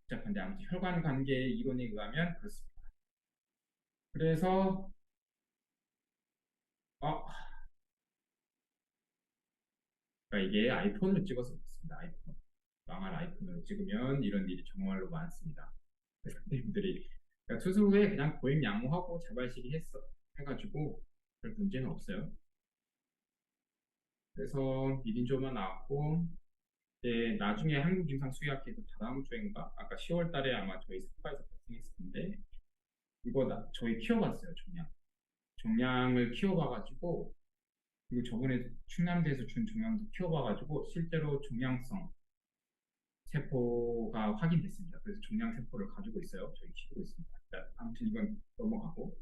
복잡한데 아무튼 혈관 관계 이론에 의하면 그렇습니다. 그래서 어, 그러니까 이게 아이폰으로 찍어서 그렇습니다. 아이폰 망할 아이폰으로 찍으면 이런 일이 정말로 많습니다. 선생님들이 그러니까 수술 후에 그냥 고임 양호하고 자발식이 해가지고 별 문제는 없어요. 그래서 미린조만 나왔고 나중에 한국임상수의학회에서 다다음 주인가 아까 10월 달에 아마 저희 스파에서 발생했었는데 이거 저희 키워봤어요. 종양을 키워봐가지고 그리고 저번에 충남대에서 준 종양도 키워봐가지고 실제로 종양성 세포가 확인됐습니다. 그래서 종양 세포를 가지고 있어요. 저희 키우고 있습니다. 자, 아무튼 이건 넘어가고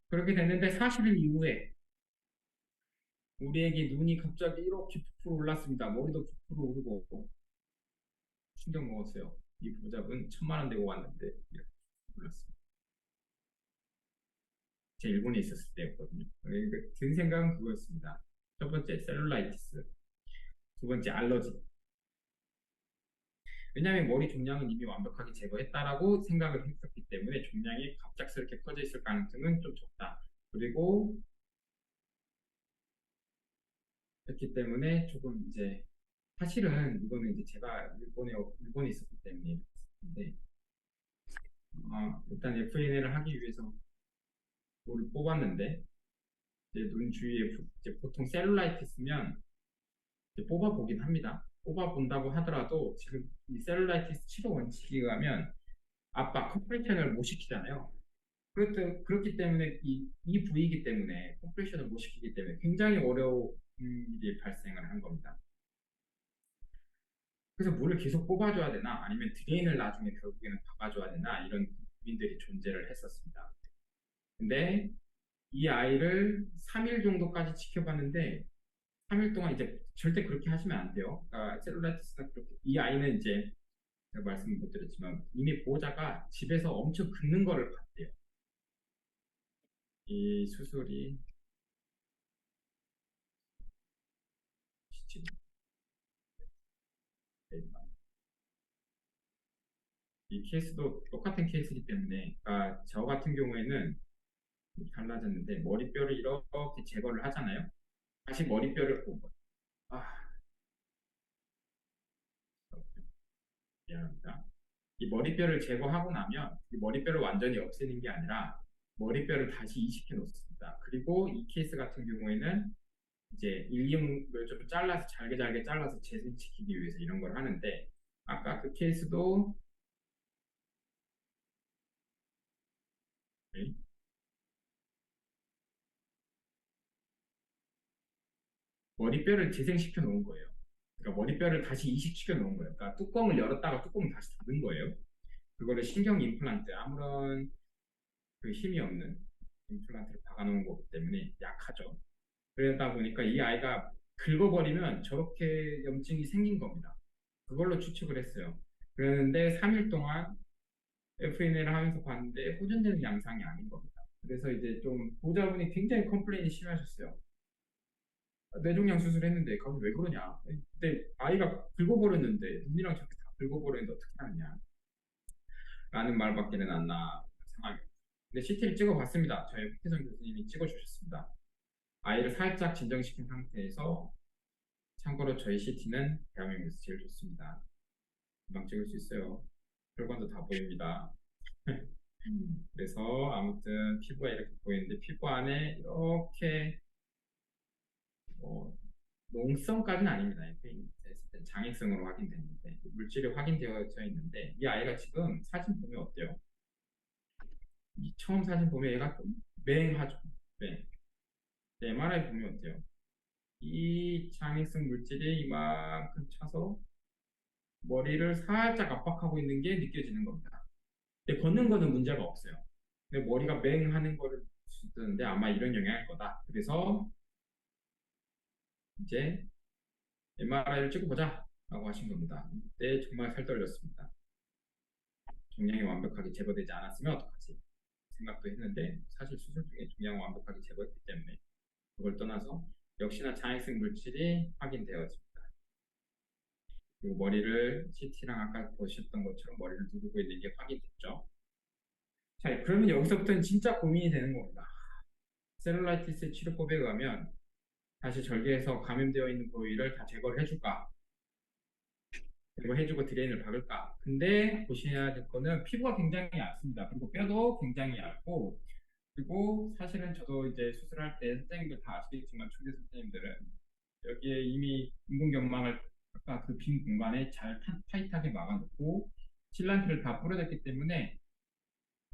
그렇게 됐는데 40일 이후에 우리에게 눈이 갑자기 이렇게 부풀어 올랐습니다. 머리도 부풀어 오르고 충격 먹었어요. 이 보잡은 1,000만 원 내고 왔는데 이렇게 올랐습니다. 제 일본에 있었을 때였거든요. 그러니까 든 생각은 그거였습니다. 첫 번째 셀룰라이티스, 두 번째 알러지. 왜냐하면 머리 종양은 이미 완벽하게 제거했다라고 생각을 했었기 때문에 종양이 갑작스럽게 퍼져 있을 가능성은 좀 적다. 그리고 그렇기 때문에 조금 이제 사실은 이거는 이제 제가 일본에 있었기 때문에 근데 일단 FNA를 하기 위해서 물을 뽑았는데 이제 눈 주위에 이제 보통 셀룰라이티스면 이제 뽑아보긴 합니다. 뽑아본다고 하더라도 지금 이 셀룰라이티스 치료 원칙에 의하면 압박 컴프레션을 못 시키잖아요. 그렇기 때문에 이 부위이기 때문에 컴프레션을 못 시키기 때문에 굉장히 어려운 일이 발생을 한 겁니다. 그래서 물을 계속 뽑아줘야 되나 아니면 드레인을 나중에 결국에는 박아줘야 되나 이런 고민들이 존재를 했었습니다. 근데 이 아이를 3일 정도까지 지켜봤는데 3일 동안 이제 절대 그렇게 하시면 안 돼요. 그러니까 셀룰라이티스가 그렇게 이 아이는 이제 제가 말씀 못 드렸지만 이미 보호자가 집에서 엄청 긁는 거를 봤대요. 이 수술이 이 케이스도 똑같은 케이스이기 때문에 그러니까 저 같은 경우에는 달라졌는데 머리뼈를 이렇게 제거를 하잖아요. 다시 머리뼈를 아 미안합니다. 이 머리뼈를 제거하고 나면 이 머리뼈를 완전히 없애는 게 아니라 머리뼈를 다시 이식해 놓습니다. 그리고 이 케이스 같은 경우에는 이제 일리움을 좀 잘라서 잘게 잘라서 재생시키기 위해서 이런 걸 하는데 아까 그 케이스도 네, 머리뼈를 재생시켜 놓은 거예요. 그러니까 머리뼈를 다시 이식시켜 놓은 거예요. 그러니까 뚜껑을 열었다가 뚜껑을 다시 닫은 거예요. 그거를 신경 임플란트 아무런 그 힘이 없는 임플란트를 박아놓은 거기 때문에 약하죠. 그러다 보니까 이 아이가 긁어버리면 저렇게 염증이 생긴 겁니다. 그걸로 추측을 했어요. 그런데 3일 동안 FNA를 하면서 봤는데 호전되는 양상이 아닌 겁니다. 그래서 이제 좀 보호자분이 굉장히 컴플레인이 심하셨어요. 뇌종양 수술했는데 거기 왜 그러냐? 근데 아이가 긁어버렸는데 눈이랑 저렇게 다 긁어버렸는데 어떻게 하느냐? 라는 말밖에는 안 나오는 상황이에요. 근데 CT를 찍어봤습니다. 저희 박태선 교수님이 찍어주셨습니다. 아이를 살짝 진정시킨 상태에서 참고로 저희 CT는 대한민국에서 제일 좋습니다. 금방 찍을 수 있어요. 혈관도 다 보입니다. 그래서 아무튼 피부가 이렇게 보이는데 피부 안에 이렇게 뭐 농성까지는 아닙니다. 이렇게 됐을 때 장애성으로 확인됐는데 물질이 확인되어져 있는데 이 아이가 지금 사진 보면 어때요? 이 처음 사진 보면 얘가 좀 맹하죠. 맹. MRI 보면 어때요? 이 장애성 물질이 이만큼 차서 머리를 살짝 압박하고 있는 게 느껴지는 겁니다. 근데 걷는 거는 문제가 없어요. 근데 머리가 맹하는 거를 쓰는데 아마 이런 영향일 거다. 그래서 이제 MRI를 찍어보자 라고 하신 겁니다. 그때 정말 살 떨렸습니다. 종양이 완벽하게 제거되지 않았으면 어떡하지? 생각도 했는데 사실 수술 중에 종양이 완벽하게 제거했기 때문에 그걸 떠나서 역시나 장애성 물질이 확인되었습니다. 그리고 머리를 CT랑 아까 보셨던 것처럼 머리를 누르고 있는 게 확인됐죠. 자, 그러면 여기서부터는 진짜 고민이 되는 겁니다. 셀룰라이티스 치료법에 의하면 다시 절개해서 감염되어 있는 부위를 다 제거를 해줄까? 제거해주고 드레인을 박을까? 근데 보셔야 될 거는 피부가 굉장히 얇습니다. 그리고 뼈도 굉장히 얇고 그리고 사실은 저도 이제 수술할 때 선생님들 다 아시겠지만 초대 선생님들은 여기에 이미 인공경막을 아까 그 빈 공간에 잘 타이트하게 막아놓고 실란트를 다 뿌려댔기 때문에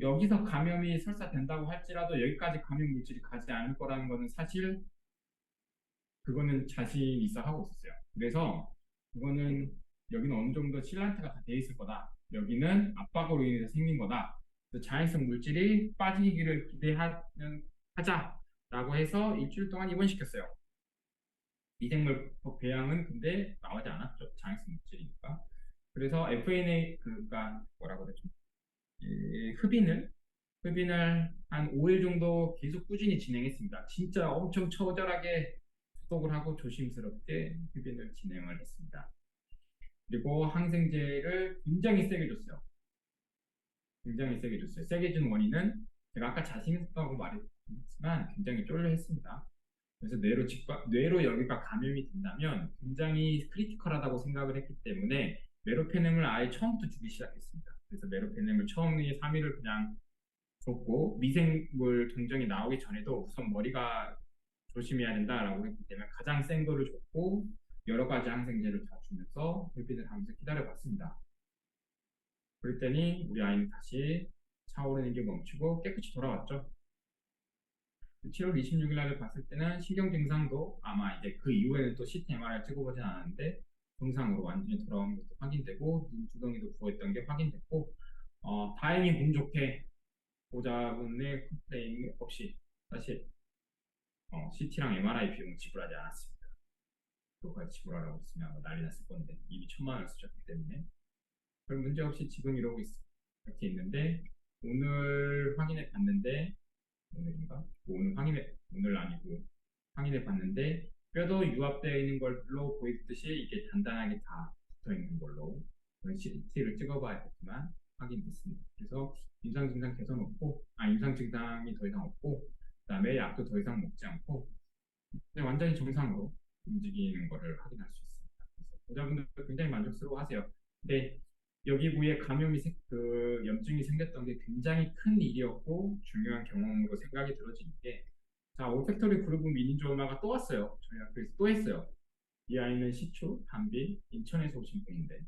여기서 감염이 설사 된다고 할지라도 여기까지 감염 물질이 가지 않을 거라는 거는 사실 그거는 자신 있어 하고 있었어요. 그래서 그거는 여기는 어느 정도 실란트가 다 돼 있을 거다. 여기는 압박으로 인해서 생긴 거다. 그래서 자연성 물질이 빠지기를 기대하는 하자라고 해서 일주일 동안 입원시켰어요. 미생물법 배양은 근데 나오지 않았죠. 자연성 물질이니까. 그래서 FNA 그니까 뭐라 그러죠? 이 흡인을 한 5일 정도 계속 꾸준히 진행했습니다. 진짜 엄청 처절하게 소독을 하고 조심스럽게 흡인을 진행을 했습니다. 그리고 항생제를 굉장히 세게 줬어요. 굉장히 세게 줬어요. 세게 준 원인은 제가 아까 자신 있었다고 말했지만 굉장히 쫄려 했습니다. 그래서 뇌로 여기가 감염이 된다면 굉장히 크리티컬하다고 생각을 했기 때문에 메로페넴을 아예 처음부터 주기 시작했습니다. 그래서 메로페넴을 처음에 3일을 그냥 줬고 미생물 동정이 나오기 전에도 우선 머리가 조심해야 된다라고 했기 때문에 가장 센 거를 줬고 여러 가지 항생제를 다 주면서 흡입을 하면서 기다려봤습니다. 그랬더니 우리 아이는 다시 차오르는 게 멈추고 깨끗이 돌아왔죠. 7월 26일 날을 봤을 때는 신경 증상도 아마 이제 그 이후에는 또 CT, MRI 찍어보진 않았는데 정상으로 완전히 돌아온 것도 확인되고 눈 두덩이도 부어있던 게 확인됐고 다행히 운 좋게 보호자분의 컴플레인 없이 사실 CT랑 MRI 비용은 지불하지 않았습니다. 그거까지 지불하라고 했으면 아마 난리 났을 건데 이미 1,000만 원을 쓰셨기 때문에 별 문제 없이 지금 이러고 이렇게 있는데 오늘 확인해 봤는데 오늘인가? 오늘 아니고 확인해 봤는데 뼈도 유압되어 있는 걸로 보이듯이 이게 단단하게 다 붙어 있는 걸로 CT를 찍어봐야겠지만 확인됐습니다. 그래서 임상 증상 개선 없고, 임상 증상이 더 이상 없고, 그다음에 약도 더 이상 먹지 않고, 완전히 정상으로 움직이는 것을 확인할 수 있습니다. 그래서 보호자분들 굉장히 만족스러워하세요. 근데 여기 부위에 그 염증이 생겼던 게 굉장히 큰 일이었고 중요한 경험으로 생각이 들어지는 게 자, 올팩토리 그룹 미니조마가 또 왔어요. 저희 학교에서 또 했어요. 이 아이는 시초, 담비, 인천에서 오신 분인데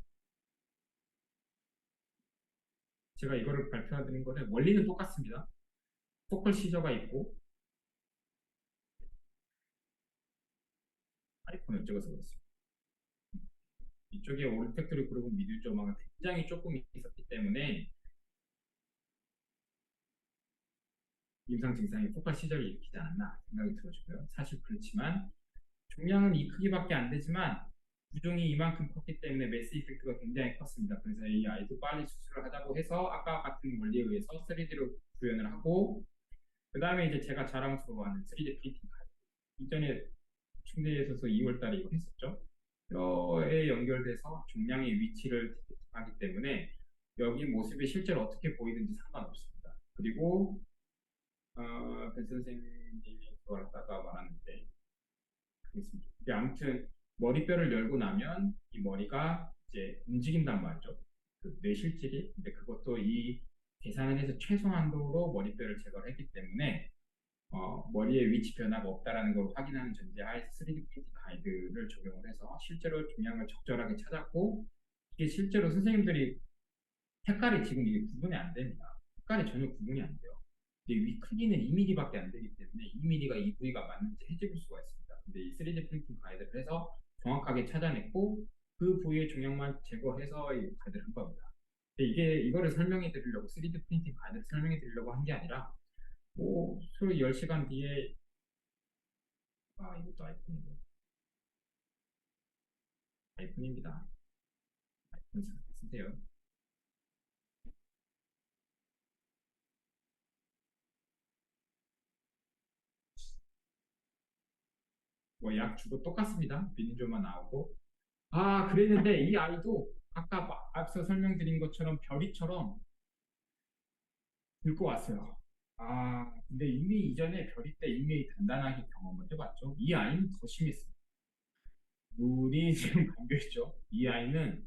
제가 이거를 발표드린 거는 원리는 똑같습니다. 포컬 시저가 있고 아이폰을 찍어서 그렇습니다. 이쪽에 올팩토리 그룹 미니조마가 굉장히 조금 있었기 때문에 임상 증상이 폭발 시절을 일으키지 않았나 생각이 들어지고요. 사실 그렇지만 종양은 이 크기밖에 안 되지만 부종이 이만큼 컸기 때문에 매스 이펙트가 굉장히 컸습니다. 그래서 이 아이도 빨리 수술을 하자고 해서 아까 같은 원리에 의해서 3D로 구현을 하고 그 다음에 이제 제가 자랑스러워하는 3D 프린팅 카드. 이전에 충대에 있어서 2월 달에 이거 했었죠. 뼈에 연결돼서 종양의 위치를 하기 때문에 여기 모습이 실제로 어떻게 보이든지 상관없습니다. 그리고 그 선생님이 그걸 하다가 말하는데 그렇습니다. 이게 아무튼 머리뼈를 열고 나면 이 머리가 이제 움직인단 말이죠. 그 뇌실질이. 근데 그것도 이 계산을 해서 최소한도로 머리뼈를 제거를 했기 때문에 머리의 위치 변화가 없다라는 걸 확인하는 전제하에 3D 프린팅 가이드를 적용을 해서 실제로 종양을 적절하게 찾았고 이게 실제로 선생님들이 색깔이 지금 이게 구분이 안 됩니다. 색깔이 전혀 구분이 안 돼요. 근데 위 크기는 2mm밖에 안 되기 때문에 2mm가 이 부위가 맞는지 헤집을 수가 있습니다. 근데 이 3D 프린팅 가이드를 해서 정확하게 찾아냈고 그 부위의 종양만 제거해서 이 가이드를 한 겁니다. 근데 이거를 설명해 드리려고 3D 프린팅 가이드를 설명해 드리려고 한 게 아니라 뭐 소위 10시간 뒤에 이것도 아이폰입니다. 아이폰 쓰세요. 뭐 약 주고 똑같습니다. 비닌조만 나오고. 그랬는데 이 아이도 아까 앞서 설명드린 것처럼 별이처럼 긁고 왔어요. 근데 이미 이전에 별이 때 이미 단단하게 경험을 해봤죠. 이 아이는 더 심했어요. 물이 지금 감겨있죠. 이 아이는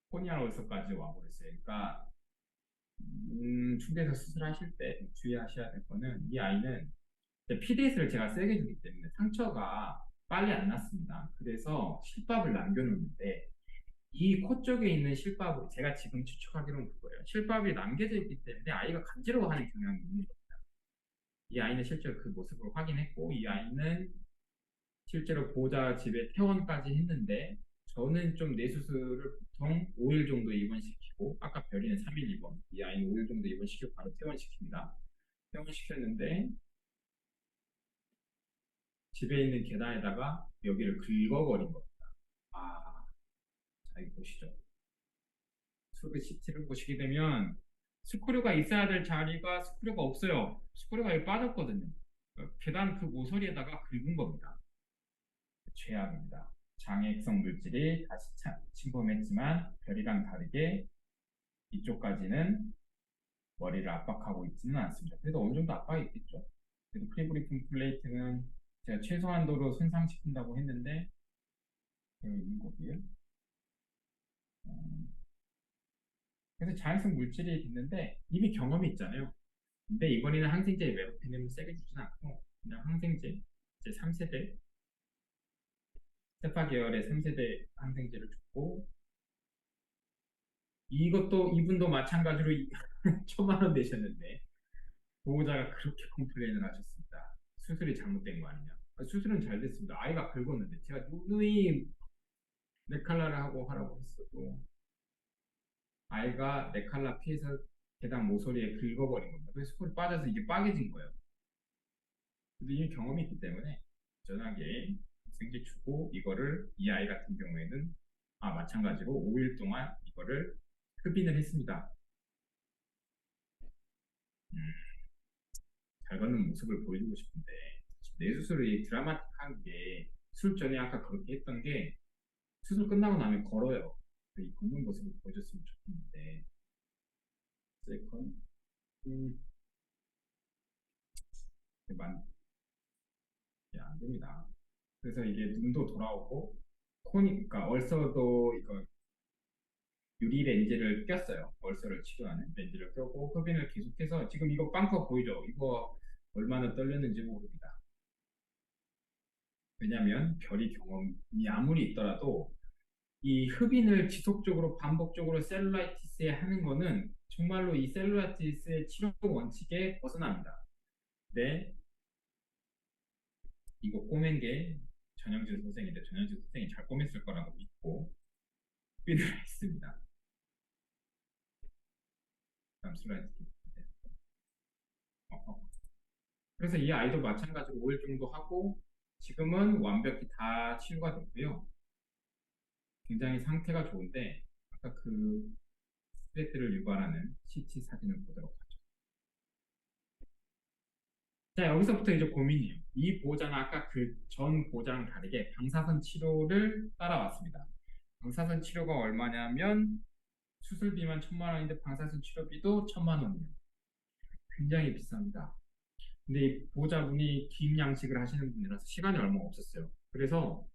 코니아 울서까지 와버렸어요. 그러니까 충대에서 수술하실 때 주의하셔야 될 거는 이 아이는 PDS를 제가 세게 주기 때문에 상처가 빨리 안 났습니다. 그래서 실밥을 남겨놓는데 이 코 쪽에 있는 실밥을 제가 지금 추측하기로는 그거예요. 실밥이 남겨져 있기 때문에 아이가 간지러워하는 경향이 있는 거예요. 이 아이는 실제로 그 모습을 확인했고 이 아이는 실제로 보호자 집에 퇴원까지 했는데 저는 좀 뇌수술을 보통 5일 정도 입원시키고 아까 별이는 3일 입원 이 아이는 5일 정도 입원시키고 바로 퇴원시킵니다. 퇴원시켰는데 집에 있는 계단에다가 여기를 긁어버린 겁니다. 아, 자, 이거 보시죠. 수그 CT를 보시게 되면 스크류가 있어야 될 자리가 스크류가 없어요. 스크류가 여기 빠졌거든요. 계단 그 모서리에다가 긁은 겁니다. 최악입니다. 장액성 물질이 다시 침범했지만 별이랑 다르게 이쪽까지는 머리를 압박하고 있지는 않습니다. 그래도 어느 정도 압박이 있겠죠. 그래도 프리브리핑 플레이트는 제가 최소한도로 손상시킨다고 했는데 되어 있는 거고요. 음, 그래서 자연성 물질이 있는데 이미 경험이 있잖아요. 근데 이번에는 항생제 메로페닌을 세게 주진 않고 그냥 항생제 이제 3세대 세파 계열의 3세대 항생제를 줬고 이것도 이분도 마찬가지로 1,000만 원 내셨는데 보호자가 그렇게 컴플레인을 하셨습니다. 수술이 잘못된 거 아니냐. 수술은 잘 됐습니다. 아이가 긁었는데 제가 누누이 네칼라를 하고 하라고 했어도 아이가 네칼라 피해서 계단 모서리에 긁어버린 겁니다. 그래서 스쿨이 빠져서 이게 빠개진 거예요. 근데 이 경험이 있기 때문에 전하게 생기 주고 이거를 이 아이 같은 경우에는 마찬가지로 5일 동안 이거를 흡인을 했습니다. 음, 잘 걷는 모습을 보여주고 싶은데 뇌수술이 드라마틱한 게 수술 전에 아까 그렇게 했던 게 수술 끝나고 나면 걸어요. 이 걷는 모습을 보여줬으면 좋겠는데 세컨 안 됩니다. 그래서 이게 눈도 돌아오고 그러니까 얼서도 이거 유리 렌즈를 꼈어요. 얼서를 치료하는 렌즈를 껴고 흡인을 계속해서 지금 이거 빵커 보이죠? 이거 얼마나 떨렸는지 모릅니다. 왜냐하면 별이 경험이 아무리 있더라도 이 흡인을 지속적으로 반복적으로 셀룰라이티스에 하는 거는 정말로 이 셀룰라이티스의 치료 원칙에 벗어납니다. 근데 이거 꼬맨 게 전영진 선생인데 전영진 선생이 잘 꼬맸을 거라고 믿고 흡인을 했습니다. 다음 슬라이드. 그래서 이 아이도 마찬가지로 5일 정도 하고 지금은 완벽히 다 치유가 됐고요. 굉장히 상태가 좋은데 아까 그 스트레스를 유발하는 CT 사진을 보도록 하죠. 자, 여기서부터 이제 고민이에요. 이 보호자는 아까 그 전 보호자랑 다르게 방사선 치료를 따라왔습니다. 방사선 치료가 얼마냐면 수술비만 1,000만 원인데 방사선 치료비도 1,000만 원이에요. 굉장히 비쌉니다. 근데 이 보호자분이 긴 양식을 하시는 분이라서 시간이 얼마 없었어요. 그래서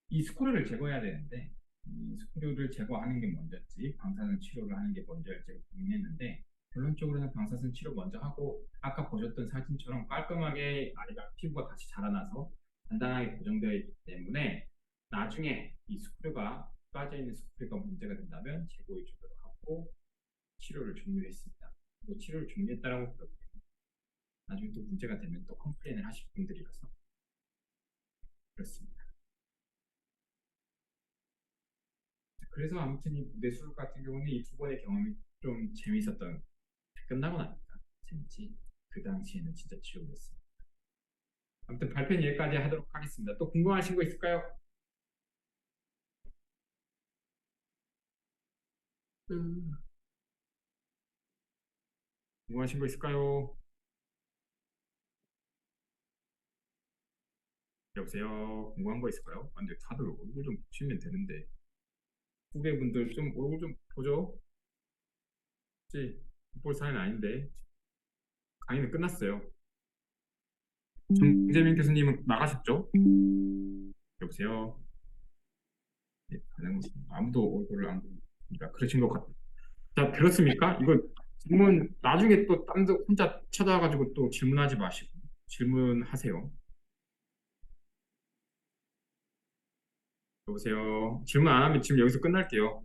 이 스크류를 제거해야 되는데 이 스크류를 제거하는 게 먼저지 방사선 치료를 하는 게 먼저일지 고민했는데 결론적으로는 방사선 치료 먼저 하고 아까 보셨던 사진처럼 깔끔하게 아이가 피부가 다시 자라나서 단단하게 고정되어 있기 때문에 나중에 이 스크류가 빠져있는 스크류가 문제가 된다면 재고해 주도록 하고 치료를 종료했습니다. 뭐 치료를 종료했다라고 그러고 나중에 또 문제가 되면 또 컴플레인을 하실 분들이라서 그렇습니다. 그래서 아무튼 이 뇌수술 같은 경우는 이 두 번의 경험이 좀 재밌었던 끝나고 나니까 재밌지. 그 당시에는 진짜 지옥이었어요. 아무튼 발표는 여기까지 하도록 하겠습니다. 또 궁금하신 거 있을까요? 음, 궁금하신 거 있을까요? 여보세요. 궁금한 거 있을까요? 아, 근데 다들 얼굴 좀 보시면 되는데 후배분들 좀 얼굴 좀 보죠. 혹시 볼 사이는 아닌데 강의는 끝났어요. 정재민 교수님은 나가셨죠? 여보세요. 네, 아무도 얼굴을 안 보니까 그러신 것 같아요. 자, 들었습니까? 이거 질문 나중에 또 딴 데 혼자 찾아가지고 또 질문하지 마시고 질문하세요. 여보세요. 질문 안 하면 지금 여기서 끝날게요.